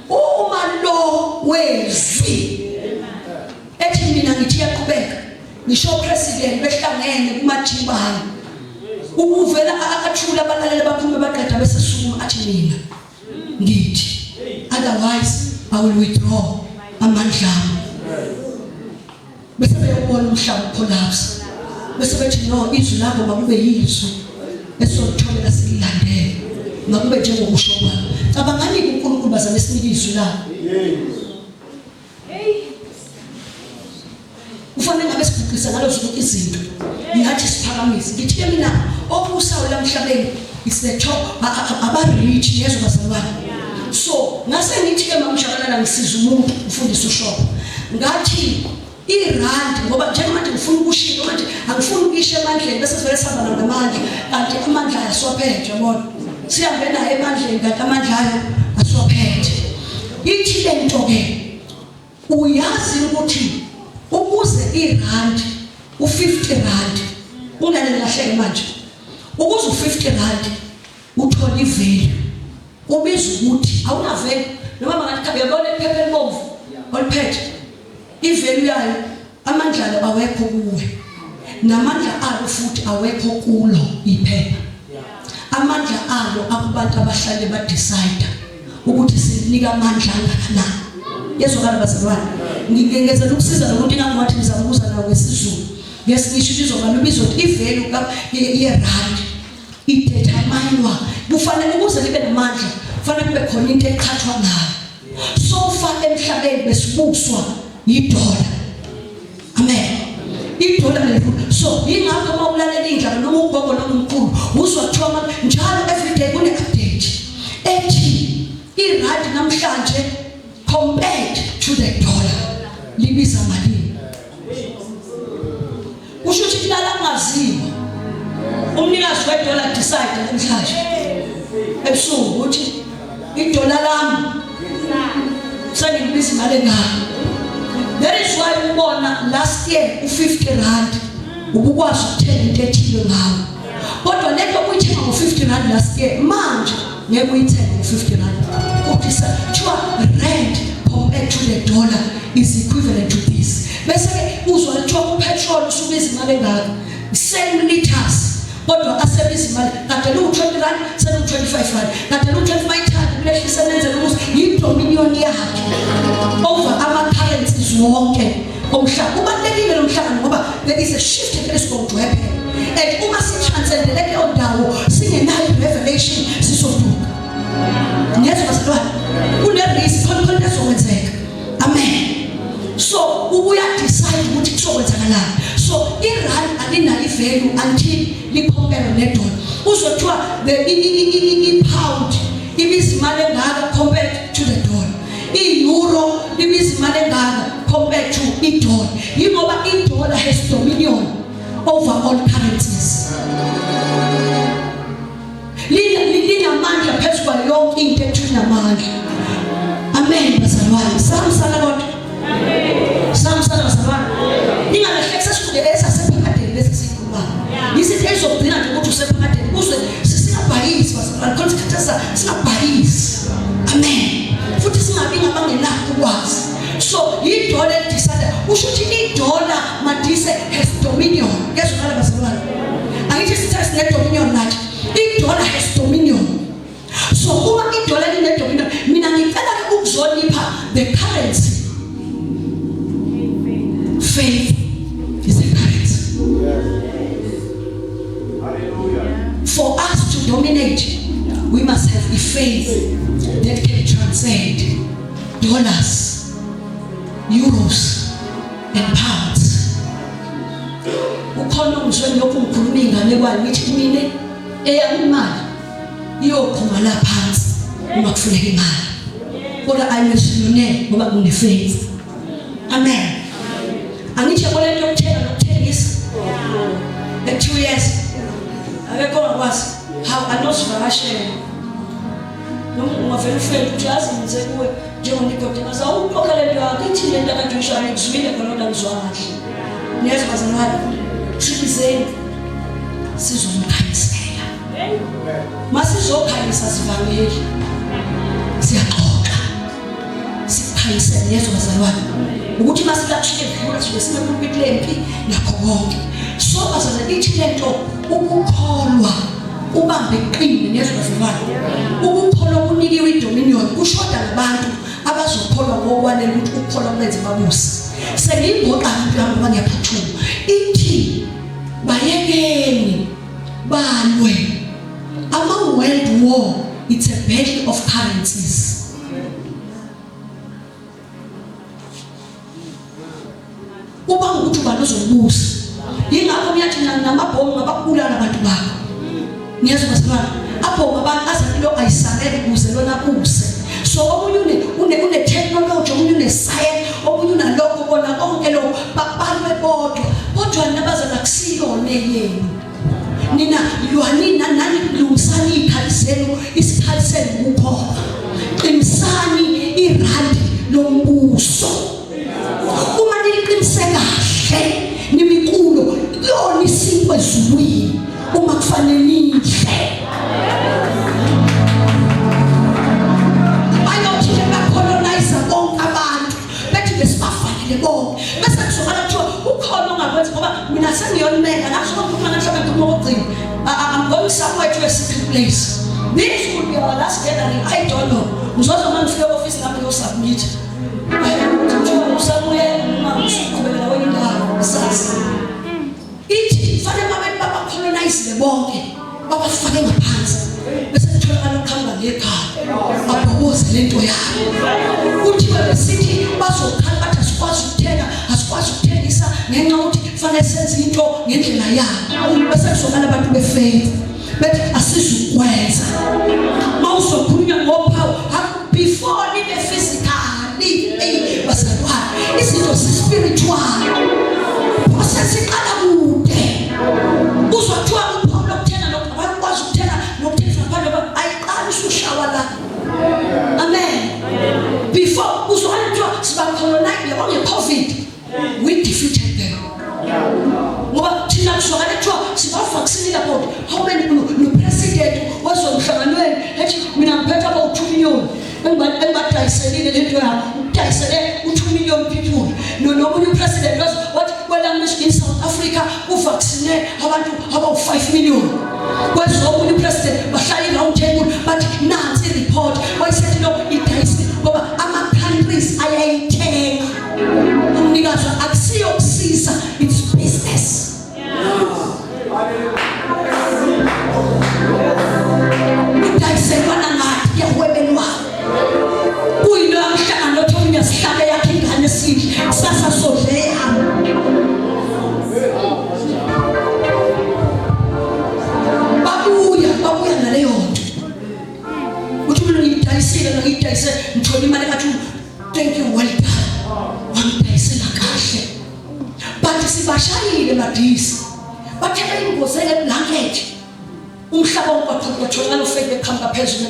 Uma lo wezwi ethi mina ngithi yaqhubeka ngisho president behlangene kumajibani ukuvela akathula abalaleli baphume baqeda bese sukuma athi mina ngithi otherwise I will withdraw amandla. Bese beyobona umhlaba collapse. Bese bethi no izwi lakho makube yizwi esothola silandele ngakube njengokusho kwami cabangani uNkulunkulu bazame sinikizwe la ufanele ngabe sibukisa ngalo zonke izinto ngiyathi siphakamise ngithe mina obusawo lamhlabeni is the top aba rich yezo bazalwane so ngase ngithi ke mamshabalala ngisiza umuntu ufundisa ushoko ngathi irand ngoba njengamanje ngifuna ukushintsha manje angifuni ukisha emandleni bese sivele sihamba namandla kanti amandla ayaswaphethe yabona siyangena emandleni kanti amandla ayo aswaphethe ithi lento ke uyazi ukuthi ukuze irand u50 rand unale lahleke manje ukuze u50 rand uthola iveli ubiza ukuthi awunaveli noma mangathi khabe yabona iphepha elibomvu oliphethe iveli yayo amandla alo awekho kuwe namandla alo futhi awekho kulo iphepha amandla alo akubantu abahlale ba decide ukuthi sinika amandla angakanani yezokala bazalwane ngingengeza ukusiza nomuntu ingathi ngizakubuza nawe ngesizulu ngesingisho lizoba libizo ivelu yerand ideterminewa kufanele ukuze libe namandla kufanele kube khona into eqhathwa nayo so far emhlabeni besibuswa yidola amen idola lefuthi so ingakho mawulalela indaba noma ugogo noma umkhulu uzwa kuthiwa njalo everyday kune update ethi irand namhlanje compared to the dollar libiza malini kusho ukuthi lala ngaziwa umnikazi wedola decide namhlanje ebusuku uthi idola lami sengilibiza imali engaka that is why ubona last year u50 rand ubukwazi ukuthenga into ethile ngawo kodwa lento kuyithenga ngo50 rand last year manje ngeke uyithenge ngo50 rand ukuthi kuthiwa rand compared to the dollar is equivalent to this bese uzwa kuthiwa upetrol usubiza imali engaka same liters kodwa asebiza imali kade lu20 rand selu25 rand kade lu25 rand kulehlisa nenze ukuthi yidominion yakhe over ama currencies wonke omhlaba kubalekile lo mhlaba ngoba there is a shift that is going to happen and uma sitranscendele leyo ndawo singenayo revelation sisoduka niyezwa bazalwane kunerisi khona lezokwenzeka amen so ubuya decide ukuthi kuzokwenzakalani so irand alinayo ivalue until licompare nedola uzothiwa the pound ibiza imali engaka compared to the dollar i-euro ibiza imali engaka compared to i-dollar yingoba i-dollar has dominion over all currencies linamandla phezu kwayo yonke into ethulinamandla amen bazalwane samsana kodwa samsana bazalwane ingalahlekisa sikude esasephakadeni lesisikhuluma isithi ezogcina nje ukuthi usephakadeni uzwe singabhayisi bazalwane khona sikhathasa singabhayisi amen futhi singabi ngabangenakho ukwazi so idola decide usho ukuthi idola madise has dominion ngezokala bazalwane angithi sithi sine dominion nathi idola has dominion so uma idola line dominion mina ngicela ukuzonipha the currency faith is a currency for us to dominate we must have a faith that can transcend dollars, euros and pounds ukhona umzweni yokukhuluma ingane kwayo ngithi mina eyami imali iyokhoma la phansi uma kufuneka imali kodwa ayisiyone ngoba kune faith amen angithi yabona into yokuthenga nokuthengisa the 2 years akekho ngakwazi how anosivakashela noma ungavela ufela ukuthi azinze kuwe njengonikodema zawuqoka lento yakho ithi lento akanjisho ayizwile khona ngizwa kahle niyezwa bazalwane sibizeni sizokhanyisela masizokhanyisa sivangeli siyaxoxa sikhanyisela niyezwa bazalwane ukuthi masilakushike vula sibe sinekuphi lempi nakho konke so bazalwane ithi lento ukukholwa ubambe iqine niyezwa bazalwane ukukholwa kunikiwe idominion kushoda nabantu abazokholwa ngokwanele ukuthi ukukholwa kwenze babusi sengiyigoqa abantu ngiyaphuthuma ithi bayekeni balwe World war, it's a battle of currencies. Uba ukuthi banozobusa. Yingakho miyathi namabhomu ngabakubulala abantu bakho. Niyazi masibani, abhomu abantu azanto ayisalele kuze lona kuse. So omunye une technology, omunye une science, omunye unalokho bona konke lokho babalwe bodwa. Kodwa nabazana kusiyona yenu. Nina lwanina nani lungisani ikhaliselo isikhaliselo kukhona. Qinisani irandi lombuso. Uma niqiniseka kahle nimikulo yona isinkwe ezulwini uma kufanele nidle. Ayothi bacolonize bonke abantu bethi besibafanele bonke bese kuzoqala kuthiwa ukhona ongakwenzi ngoba mina sengiyonmeka ngasho ukuthi manje ngokugcina I'm going somewhere to a secret place. This could be our last gathering. I don't know. Ngizoza manje ngifike office lapho ngiyosubmit. Somewhere ngikubela wena sasa. Ithi fanele baba colonize bonke babafake ngaphansi. Bese kutholakala ukuhamba ngekhaya. Abhoboze lento yabo. Kuthiwa besithi bazokhala bathi asikwazi ukuthenga, asikwazi ukuthengisa ngenxa ukuthi fanele senze into ngendlela yabo. Bese kuzokala abantu befaith. But asizukwenza. Mawuzokhulunywa ngophawu before libe physically basatwana. Izinto spiritual. Basesiqala kude. Uzothiwa uphawu lokuthenga lokwazi ukuthenga nokuthengisa abantu ayiqali ushawa la. Amen. Before uzokuthiwa siba colonize on COVID, we defeated them. Ngoba thina kusokala kuthiwa siba vaccine lapho. How many no president wazomhlanganweni ethi mina ngiphethe aba 2 million. Engibadayiselile lento yakho. Udayisele u2 million people. Nomunye president wathi kwelamishi in South Africa uvaccine abantu aba 5 million. Kwezomunye president bahlala round table but nansi report wayesethi lo idayisile ngoba ama countries ayayithenga. Umnikazi akusiyo ukusisa, it's business. Udayisela ngathi yahwebelwa. Kuyilo amhlangano othomnya sihlale yakhe ingane esithi sasa sodleya. Babuya naleyo nto. Uthi mina ngidayise ngithola imali kathi thank you well done. Wangidayisela kahle. But sibashayile badisi. Bathela ingozi eblanket. Umhlaba wonke ufeke ekhamba phezulu.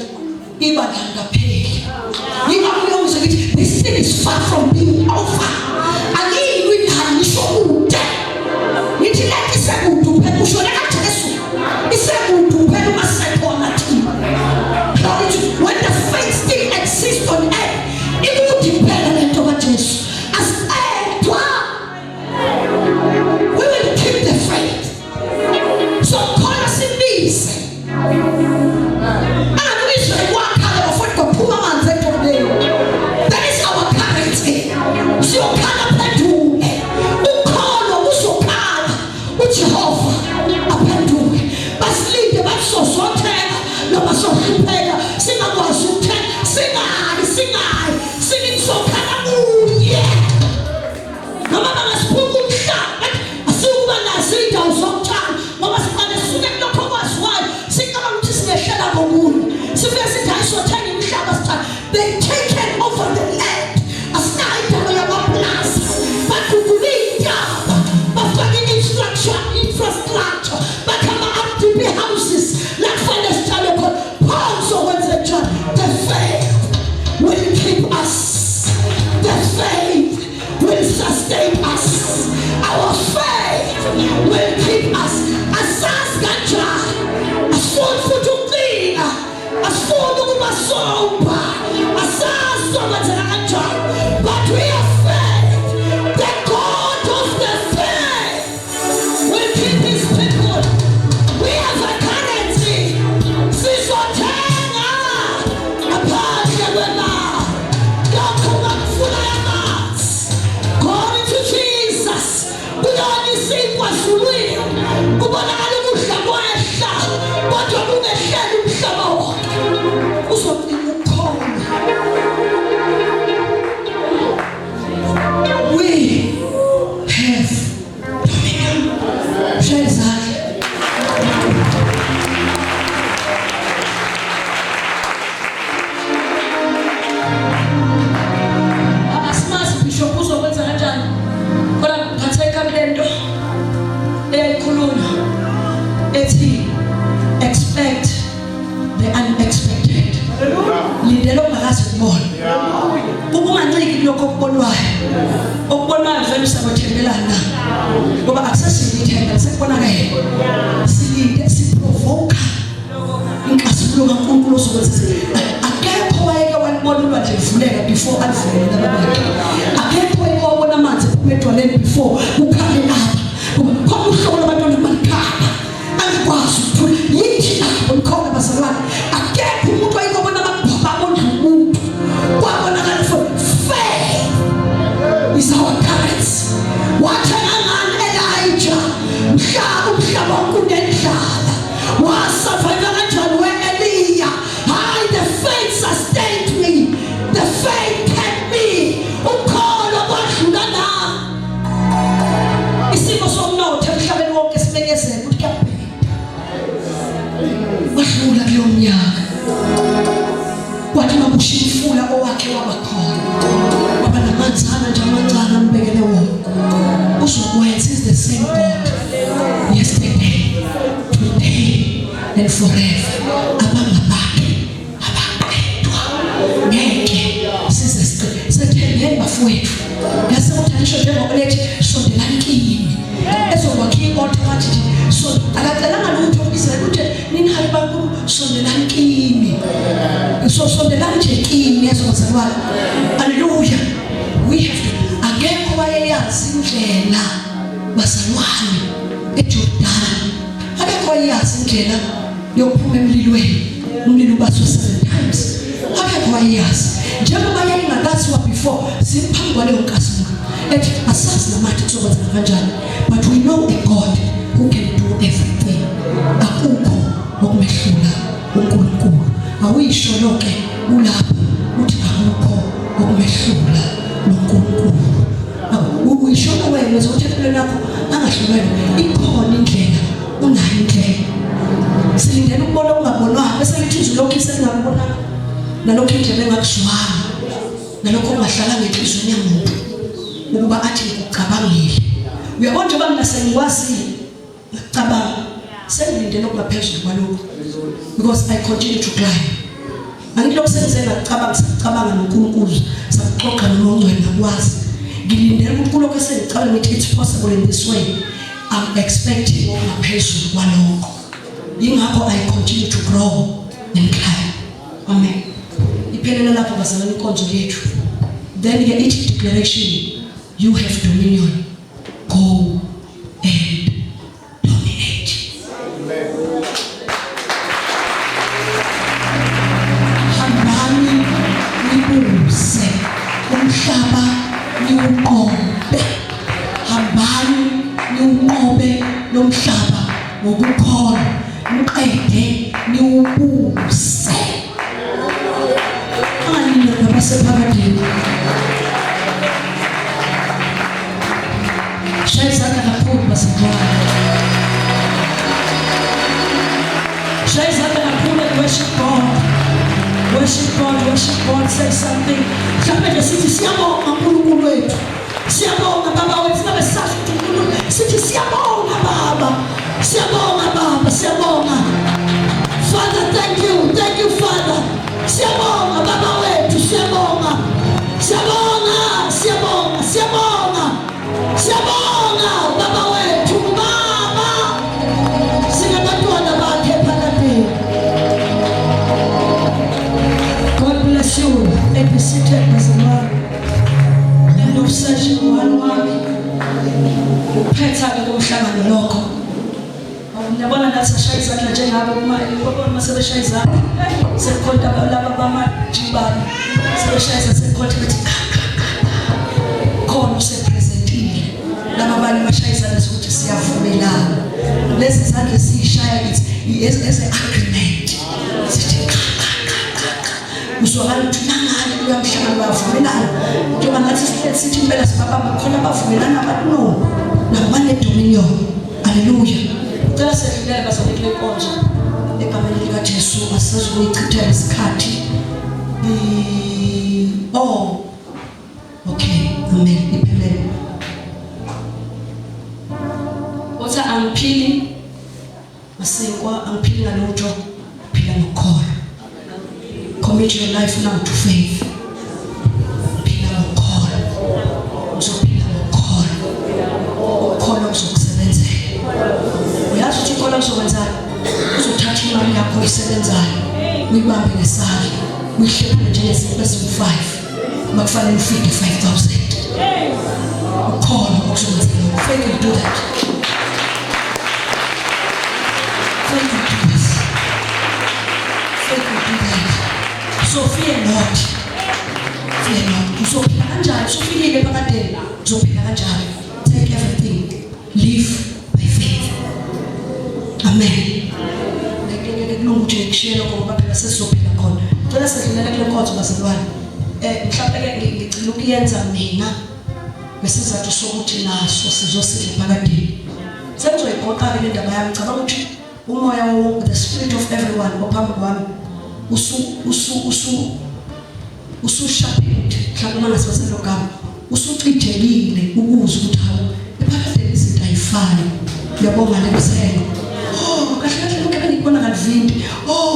Ibandla ngapheli. Yingakho ngizokuthi this thing is far from being over. Angiyini ngisho kude. Ngithi lathi sekude phela ushona kaJesu. Isekude phela umasekhona thina. When the faith still exists on earth, ikuthi phela lento kaJesu. Asidwa. We will keep the faith. So call us in this. That is our currency. So kana penduke. Ukhona uzokhala uJehova aphenduke. Basilinde basosotheka noma sohlupheka singakwazi ukuthenga singayi singizokhala kuye. Noma bangasiphuka umhlaba asikuba nazo indawo zokuthanda ngoba siqale sisuke kulokho kwaziwayo sicabanga ukuthi singehlala kokunye sifike sithi ayisothenga imhlaba sithanda. They taken over the land. Aside plus bakukulinda bafake infrastructure bakama up houses like finest channel also when the faith will keep us. The faith will sustain us. Our faith will keep us. Asas ganja asfon futuklina asfon kumasomba asas somatana ganja. But we are faith. The God of the faith will keep his people. We have a currency. Sisotenga aparte wena yakuma kufuna yamanzi. Glory to Jesus. Kuyona isinkwa zulwini. okubonwayo vele usakwethembelana ngoba akusasiyithemba sekubonakala silinde siprovoke inkazimulo kaNkulunkulu sokuthi akekho wayeke wanibona nje ivuleka before alivulele ababili akekho wayeke wabona amanzi ephuma edwaleni before ukhale lapha khona uhlobo labantwana balikhala angikwazi ukuphula yithi lapho likhona bazalwane akekho umuntu wayeke wabona amabhaba abondla umuntu kwabonakala for faith is our currency. Wathi ngani Elijah umhlaba kunendlala wasurvive kanjani we-Eliya hayi the faith sustained me the faith kept me ukholo kwadlula na isimo somnotho emhlabeni wonke sibekezela ukuthi kuyabheka wadlula kulo mnyaka kwathi makushifula owakhe wabakhona wabanamanzana nje amancane ambekele wona uzokwenza is the same God yesterday today and forever abangabakhe abaqedwa ngeke sithembele bafowethu yasekuthanisho njengokulethi sondelani kimi ezokwakha i-altar wathi so akacelanga lutho ubizela ukuthi nini hayi bankulu sondelani kimi so sondelani nje kimi ezokuzalwana hallelujah we have to akekho wayeyazi indlela bazalwane eJordan akekho wayeyazi indlela yokuphuma emlilweni umlilo ubaswe 7 times akekho wayeyazi njengoba yayingakaziwa before siphambi kwaleyo nkasimulo ethi asazi namathi kuzokwenza kanjani but we know a God who can do everything akukho okumehlula uNkulunkulu awuyisho lonke ulapha uthi akukho okumehlula uNkulunkulu uyishona wena ukuthi empilweni yakho angahlulelwa ikhona indlela unayo indlela silindele ukubona ungabonwanga bese lithi izwi lokho iselingabona nalokho indlela engakushwanga nalokho ongahlala ngenhlizweni yomuntu ukuba athi ukucabangile uyabona nje bangasengikwazile ngicabanga sengilindele okuphezulu kwalokho because I continue to climb angilokho senzenza ngicabanga noNkulunkulu saxoxa noNgcwele nakwazi ngilindele ukuthi kulokho esengicabanga ukuthi it's possible in this way I'm expecting okuphezulu kwalokho yingakho I continue to grow and climb amen iphelela lapho bazalwane inkonzo yethu then ke each declaration you have dominion go and dominate hambani nibuse umhlaba niwuqobe hambani niwuqobe nomhlaba ngokukholwa niqede niwubuse anginike basephakadeni shayizana kakhulu basekhaya shayizana kakhulu worship God say something mhlawumbe nje sithi siyabonga uNkulunkulu wethu siyabonga baba wethu nabe sazi uNkulunkulu sithi siyabonga baba siyabonga Father thank you Father siyabonga baba wethu siyabonga baba wethu baba singabatwana bakhe phakadeni God bless you be seated bazalwane and of session 1 uphetha ke komhlangano lokho Nabona nathi sashayizana njengabo uma masebeshayizana sekhonta laba bamajibani sebeshayiza sekhonta bethi khona usepresentile laba bani bashayizana ukuthi siyavumelana lezi zandle sishaya lithi as an agreement sithi uswakala ukuthi nangani kuyamhlangana bavumelana njengoba ngathi sithi impela sibaba khona bavumelana abantu no nabane dominion hallelujah Cela sedlule bazalekile inkonzo egameni likaJesu asizoyichithela isikhathi okay amen iphelele What's angiphili masinkwa angiphili ngalutho phila ngokholwa commit your life now to faith phila ngokholwa uyihlekana njengezinto eziwu-5 makufanele ufike 5,000 ukhona okuzokwenza faith will do that. Faith will do this. Faith will do that. So fear not. Fear not. Uzophila kanjani? Usufikile phakade uzophila kanjani? Take everything. Live by faith. Amen. Kulungu nje ngishilo ngoba phela sesizophila khona. Ngicela sidlulele kule nkonzo bazalwane. Mhlawumbe ngicela ukuyenza mina besizathu sokuthi naso sizosidla phakade. Sengizoyiqoqa le ndaba yami ngicabanga ukuthi umoya wonke, the spirit of everyone ophambi kwami ususharpened mhlawumbe ngasebenzisa logama usucijelile ukuze ukuthi hawu ephakade izinto ayifani. Uyabonga le kuselo. Kahle lokho ngikubona kalivindi.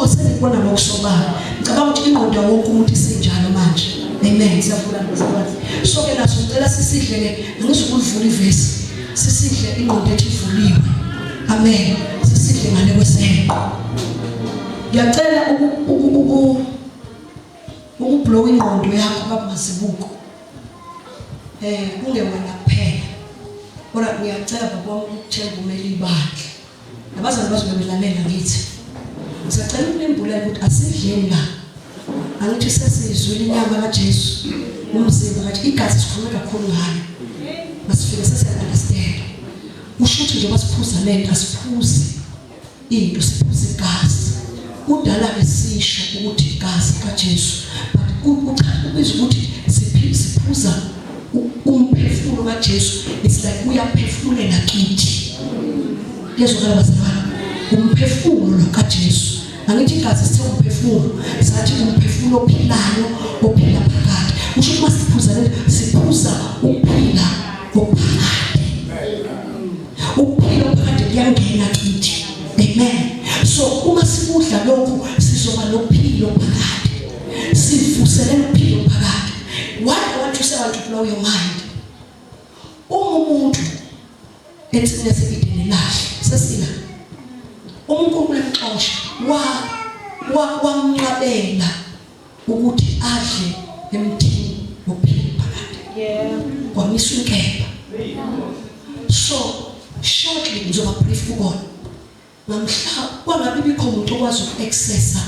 Sengibona ngokusobala. Ngicabanga ukuthi ingqondo wonke umuntu isenjalo manje. Amen. Siyavula ngizokwazi. So ke naso ngicela sisidle ke ngizokuvula ivesi. Sisidle ingqondo ethu ivuliwe. Amen. Sisidle ngale kweselo. Ngiyacela ukublow ingqondo yakho baba Mazibuko. Kunge wena kuphela. Kodwa ngiyacela baba ukuthemba umeli ibandla. Nabazali bazobelalela ngithi. Ngisacela ukulembulela ukuthi asidleni la. Angithi sesizwile inyama kaJesu. Umzimba kathi igazi sikhuluma kakhulu ngayo. Masifike sesiyaunderstand. Usho ukuthi nje basiphuza lento asiphuzi into siphuza igazi. Udala besisho ukuthi igazi kaJesu. But uchaza ukuthi siphuza umphefumulo kaJesu. It's like uyaphefumulela kithi. Yezokala bazalwane. Umphefumulo kaJesu. Angithi igazi sithe umphefumulo, sathi umphefumulo ophilayo ophila phakade. Usho ukuthi masiphuza lento siphuza ukuphila ophakade. Ukuphila ophakade kuyangena kithi. Amen. So uma sikudla lokhu sizoba nophilo phakade. Sivuselele uphilo phakade. What I want to say, I want to blow your mind. Umuntu etsine sebidene lahle sesina. UNkulunkulu emxosha wamnqabela ukuthi adle emthini wophilo phakade. Yeah. Kwamisa inkemba. So shortly ngizoba brief ukona. Namhla kwangabe bikho umuntu okwazi uku-accessa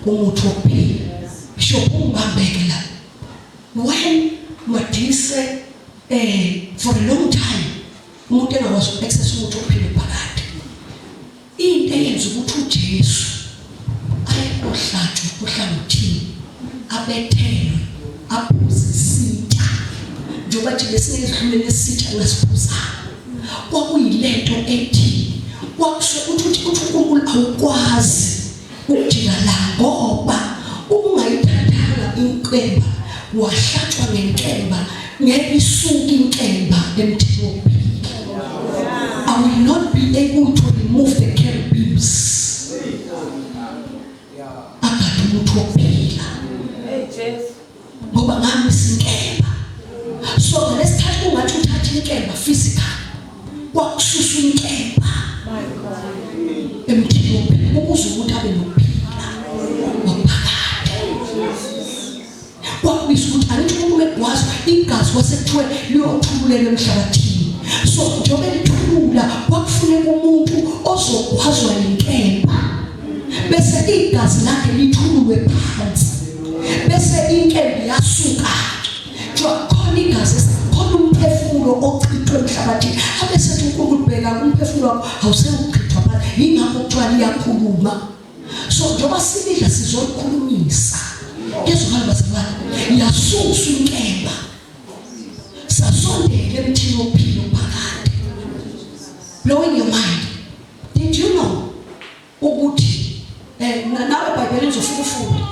umuthi wokuphila. Bisho ungibambeke la. When Matisse for a long time umuntu engakwazi uku-accessa umuthi wokuphila phakade. Into eyenza ukuthi uJesu ayekuhlatshwa kuhlangothini abethelwe aphuze isitha njengoba nje lesinye isidlulele isitha ngasiphuza. Kwakuyilento ethi wakusho ukuthi uNkulunkulu awukwazi ukujika la ngoba ungayithathanga inkemba wahlatshwa ngenkemba ngeke isuke inkemba emthini wokuphila. I will not be able to remove the cherubims. Akade umuntu wokuphila. Ngoba ngamisa inkemba. So lesithatha ungathi uthatha inkemba physical. Kwakususa inkemba. Emthini wokuphila ukuze ukuthi abe nokuphila ophakade. Kwakubiza ukuthi angithi umuntu ekwazi igazi wasekuthiwe liyothululela emhlabathini. So njengoba lithulula kwakufuneka umuntu ozokwazwa inkemba. Bese igazi lakhe lithulwe phansi. Bese inkemba yasuka. Khona igazi khona umphefumulo ochithwe emhlabathini. Abese uNkulunkulu bheka umphefumulo wakho awusekuchithwa phansi. Yingakho kuthiwa liyakhuluma. So njengoba sidla sizolikhulumisa. Yezokala bazalwane yasusa inkemba. Sasondele emthini wokuphila phakade. Blowing your mind. Did you know ukuthi nawe eBhayibhelini uzofika ufunde.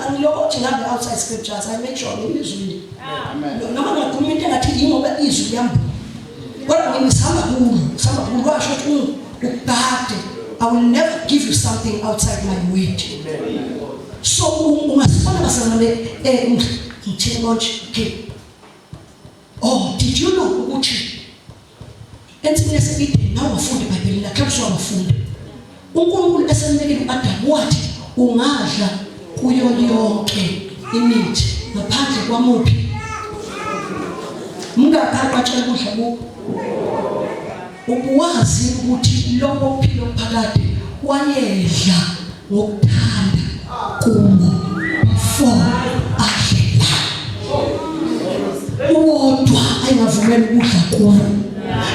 Angiloko ukuthi ngabe outside scriptures I make sure ngizwile. Amen. Noma ngakhuluma into engathi ingoba izwi liyambula. Kodwa ngisihamba kulo washo ukuthi ukade I will never give you something outside my word. So ungasifuna basangabe ngithini konje ke. Did you know ukuthi ensimini yaseBhayibhelini nawe wafunde eBhayibhelini lakhe wafunde. uNkulunkulu esemnikele uAdam wathi ungadla kuyo yonke imithi ngaphandle kwamuphi mungakaqatshela kudla kubo ubuwazi ukuthi lokho philo phakade wayedla ngokuthanda kubo before adlela uwodwa ayingavumeli ukudla kubo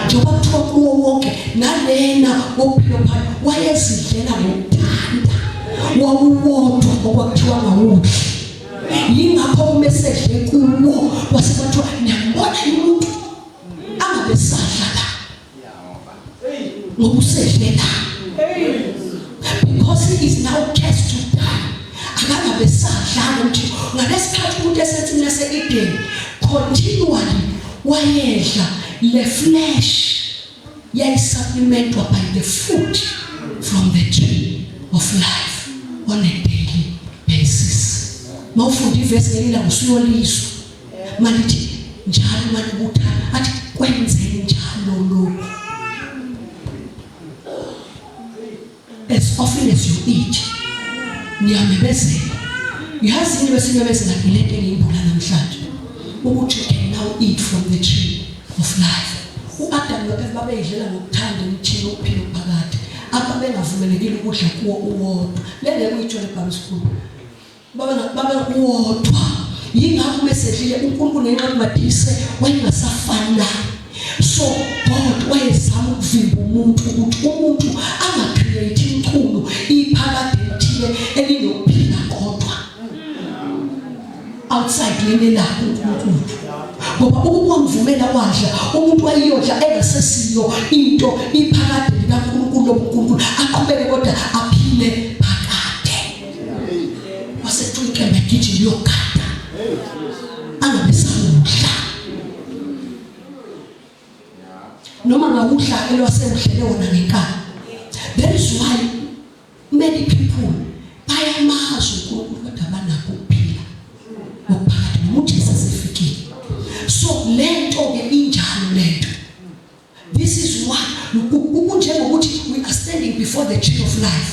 njengoba kuthiwa kuwo wonke nalena wophilo phakade wayezidlela ngokuthanda wawuwodwa okwakuthiwa ngawudla yingakho umesedle kuwo wasebathiwa niyambona umuntu angabesadla la ngokusedle la because he is now cast to die akangabesadla ukuthi ngalesikhathi umuntu esethi nase-Eden continually wayedla le flesh yayisupplementwa by the fruit from the tree of life on a daily basis. Mawufunda ivesi ngelila usuyolizwa malithi njalo malibuthana athi kwenzeni njalo lokho as often as you eat niyamebezela yazi into esimebezela ngilento engiyimbula namhlanje ukuthi you can now eat from the tree of life. U-Adam noEva babeyidlela ngokuthanda umthini ophila phakade ababengavumelekile ukudla kuwo uwodwa lengeke uyithole eBhayibheli school baba uwodwa yingakho besedlile uNkulunkulu ngenxa yokumadise wayengasafana so God wayezama ukuvimba umuntu ukuthi umuntu angacreate inkulu iphakade lithile elinokuphila kodwa outside lene lakho uNkulunkulu ngoba ukumvumela wadla umuntu wayiyodla engasesiyo into iphakade likaNkulunkulu lobuNkulunkulu aqhubeke kodwa aphile wasethunkembe gijini yokada angabesawudla noma ngawudla elwasewudlele wona ngenkani. That is why many people bayamazi uNkulunkulu kodwa abanakho ukuphila ngokuphakade umuntu esefikile so lento-ke injalo lento. This is why njengokuthi we are standing before the tree of life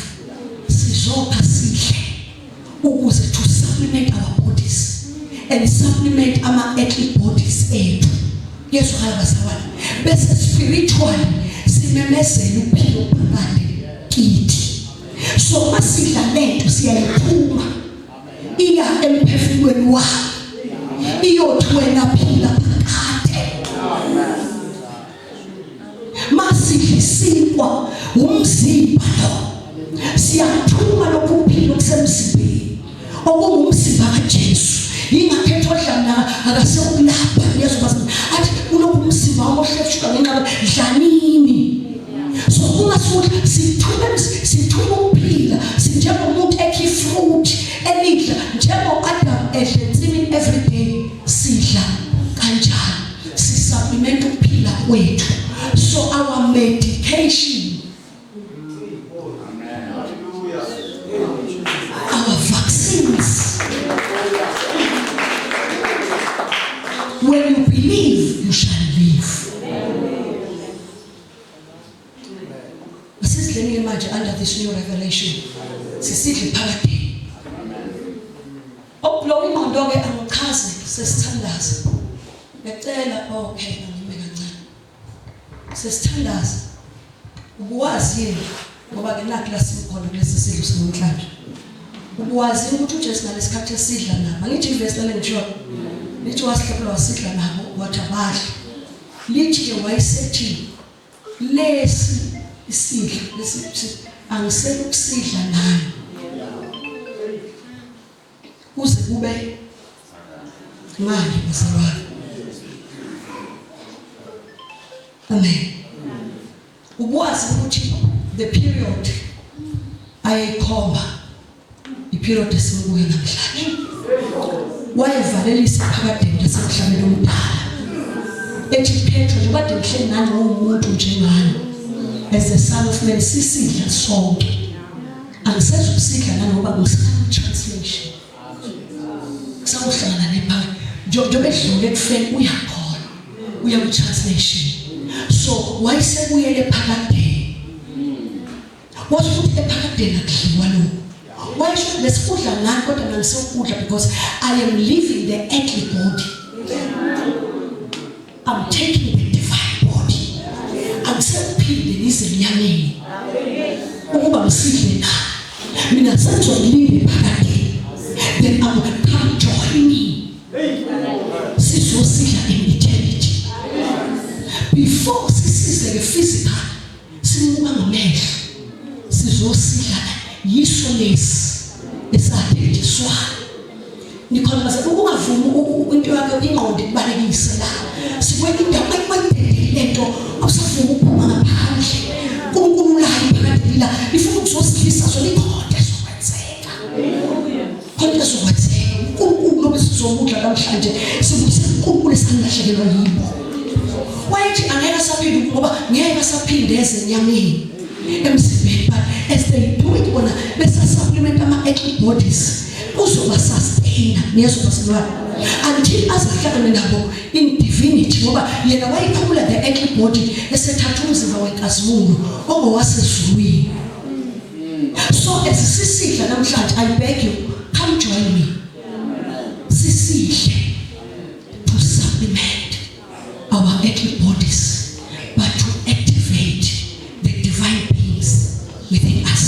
sizopha sidle ukuze to supplement our bodies and supplement our earthly bodies ethu yesu halabasawali bese spiritually simemezela ukuphila phakade kithi so masidla lento siyayiphuma iya emphefumulweni wakho iyothi wena phila phakade masidlisikwa umzimba lo siyathuma lokuphila okusemzimbeni okungumzimba kaJesu ingakhetho odlana akasekulapha Yesu basi athi unokumzimba omohlefshuka ngenxa dlanini so kungasudla sithuma ukuphila sinjengomuntu ekhi fruit elidla njengo-Adam edla ensimini every day sidla kanjalo sisupplement ukuphila kwethu so our medication our vaccines. When you believe, you shall live. Let me imagine under this new revelation. Sisidle phakade. Okulowo inqondo-ke angikhazi sesithandaza. Ngicela okay ngime kancane. Sesithandaza. Ubuwazi yini ngoba ke nakho la sikhona kulesi sidlo sanamhlanje. Ubuwazi ukuthi uJesu ngalesikhathi esidla nabo. Angithi ivesi lale ngisho. Lithi wasihlapha wasidla nabo wathi abadla. Lithi ke wayesethi lesi isidlo lesi angisele ukusidla nani. Kuze kube ngani bazalwane. Amen. Ubuwazi ukuthi the period ayikhomba iperiod esikuyo namhlanje. Wayevalelisa phakade lasemhlabeni omdala. Ethi Petro njengoba ndihle nani umuntu njengani. As the son of man sisidla sonke. Angisezukusidla nanoba ngisana translation. Sawuhlala nepha. Njobe edlule ekufeni uyakhona. Uya ku translation. So wayesebuyele phakade. Washo ukuthi ephakade nakudliwa lo. why should lesikudla nani kodwa nangisokudla because I am living the earthly body. I'm taking the divine body. Angisekuphinde nizenyameni ukuba ngisidle na mina sengizolinde phakathi then I'm going to come join me sizosidla in eternity before sisizele physical simuka ngamehlo sizosidla yiso lesi esadediswa nikhona mase ukungavumi into yakho ingqondo ibalekise la sikwela indawo ayibandele lento awusafuna ukuphuma ngaphandle uNkulunkulu la phakathi la ifuna ukuzosilisa solikhonde sokwenzeka konke sokwenzeka uNkulunkulu besizokudla namhlanje sibuze uNkulunkulu esanilahlekelwa yibo wayithi angeke saphinde ngoba ngeke saphinde ezenyameni emzimbeni but as they do it bona besa supplement ama earthly bodies uzoba sustain nezoba silwana until azahlangane nabo in divinity ngoba yena wayiphumula the earthly body esethatha umzimba wenkazimulo ongowasezulwini. So as sisidla namhlanje I beg you come join me sisidle to supplement our earthly bodies but to activate the divine beings within us.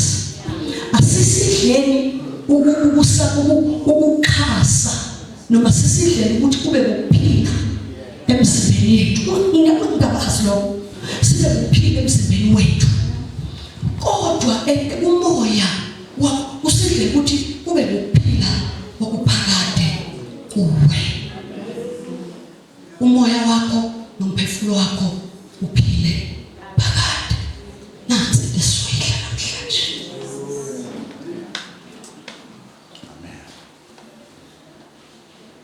Asisidleni ukukhasa noma sisidleni ukuthi kube ukuphila emzimbeni yethu ungabazi lo sibe ukuphila emzimbeni wethu kodwa umoya usidle ukuthi kube ukuphila okuphakade kuwe umoya wakho nomphefumulo wakho uphile phakade nansi leswedla namhlanje.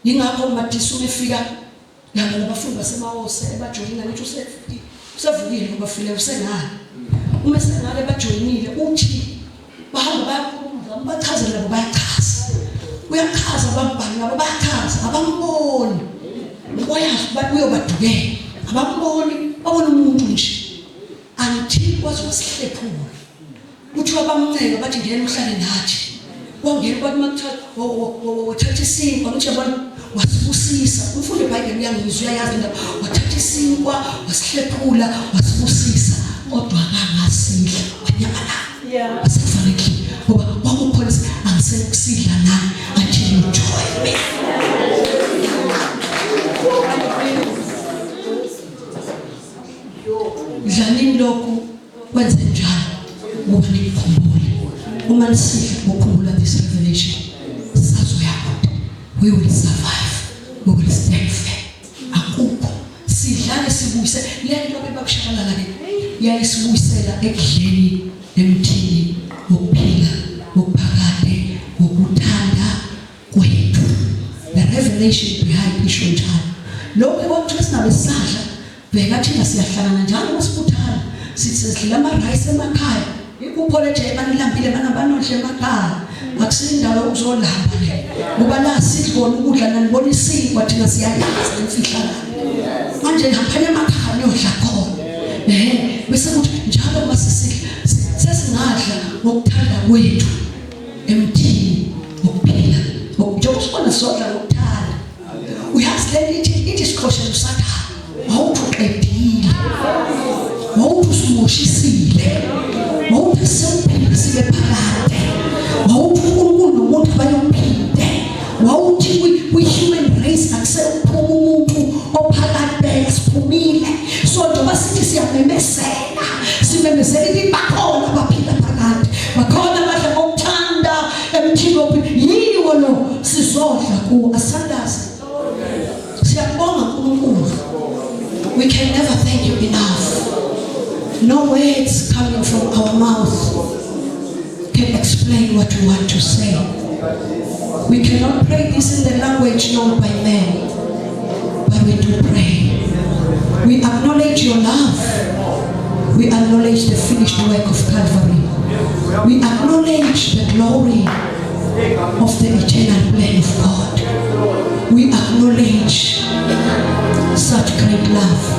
Yingakho uMathisa umefika yabo nabafundi basemawose ebajoyina ngithi usevukile ngoba file usenani uma senale bajoyinile uthi bahamba bayakhuluma bachazela labo bayachaza uyachaza abambani labo bayachaza abamboni ngoyazi bayobadukela abamboni babona umuntu nje until wazosihlephula uthi wabamncela bathi ngene uhlale nathi wongela kwathi makuthatha wathatha isinkwa ukuthi yabona wasibusisa umfundi eBhayibheli uyangizwa uyayazi indaba wathatha isinkwa wasihlephula wasibusisa kodwa kangasidla wanyamala asafanele ngoba wakukhona angisekusidla nami until you join me. Dlalini lokhu kwenze njalo ngoba nikukhumbule uma nisidla ukukhumbula this revelation sazoyakho we will survive we will stay fair akukho sidlale sibuyise lento bebakushabalala le yayisibuyisela ekudleni emthini ukuphila ukuphakade ukuthanda kwethu the revelation behind isho njalo lokho kwakuthiwa sinabe sidla bheka thina siyahlangana njalo masibuthana sithi sidla ama-rice emakhaya ikuphole nje banilambile banabanohle emakhaya akusindawo ukuzolamba le ngoba la sidlona ukudla nanibona isinkwa thina siyayazi emfihlakala manje ngaphana emakhaya niyodla khona bese kuthi njalo masisidla sesingadla ngokuthanda kwethu emthini ukuphila njengoba sibona sodla ngokuthanda uyazi le ithi sikhoshela usathana wawuthi uqedile wawuthi usumoshisile wawuthi sewuphinde sibe phakade wawuthi uNkulunkulu nomuntu bayophinde wawuthi kwi-human race akusekuphuma umuntu ophakade siphumile so njengoba sithi siyamemezela simemezela ukuthi bakhona abaphila phakade bakhona abadla ngokuthanda emthini yiwo lo sizodla kuwo asandazi siyabonga uNkulunkulu. We can never thank you enough. No words coming from our mouth can explain what we want to say. We cannot pray this in the language known by men, but we do pray. We acknowledge your love. We acknowledge the finished work of Calvary. We acknowledge the glory of the eternal plan of God. We acknowledge such great love.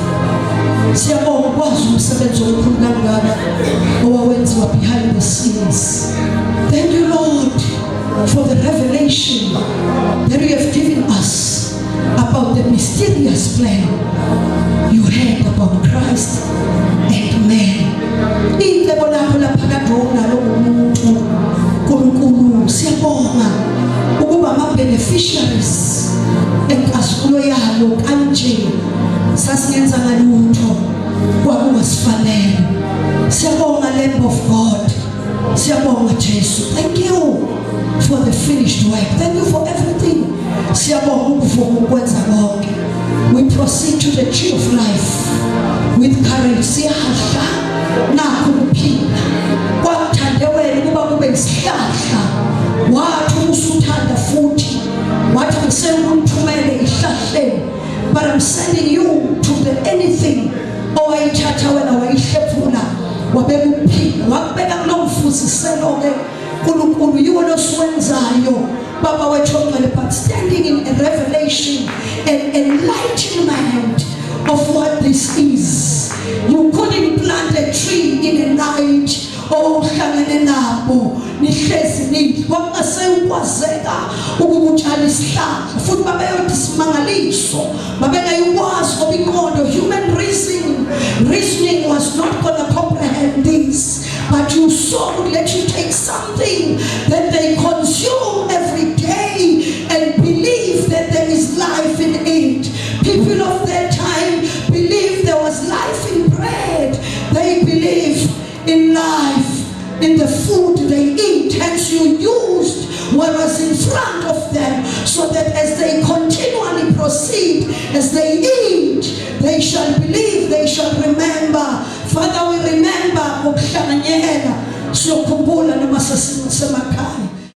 Siyabonga ukwazi umsebenzi omkhulu kangaka owawenziwa behind the scenes. Thank you Lord for the revelation that you have given us about the mysterious plan you had about Christ and man. Icebo lakho laphakathi nalo umuntu uNkulunkulu siyabonga ukuba ama-beneficiaries enkazumulo yalo kanje sasingenza ngalutho kwakungasifanele. Siyabonga Lamb of God, siyabonga Jesu. Thank you for the finished work. Thank you for everything. Siyabonga ukuvuma ukwenza konke. We proceed to the tree of life with courage. Siyahla nakho ukuphila kwakuthande wena ukuba kube isihlahla, wathi usuthanda futhi wathi ngisenguthumele ihlahleni, but I'm sending you to the anything owayithatha wena wayihlephula wabeka ukuphila wakubeka kulo mfuziselo-ke uNkulunkulu yiwo losiwenzayo Baba wethu ongcwele, but standing in a revelation and enlightenment of what this is. You couldn't plant a tree in a night ohlangene nabo nihlezi nithi kwakungaseyukwazeka ukutshala isihlahla futhi babeyothi simangaliso babengayikwazi ngoba inqondo human reasoning was not going to comprehend this, but you saw would let you take something that they consume every day and believe that there is life in it. People of that time believed there was life in bread. They believe in life in the food they eat. Hence you used what was in front of them so that as they continually proceed, as they eat, they shall believe, they shall remember. Father, we remember ukuhlanganyela siyokhumbula noma sesemakhaya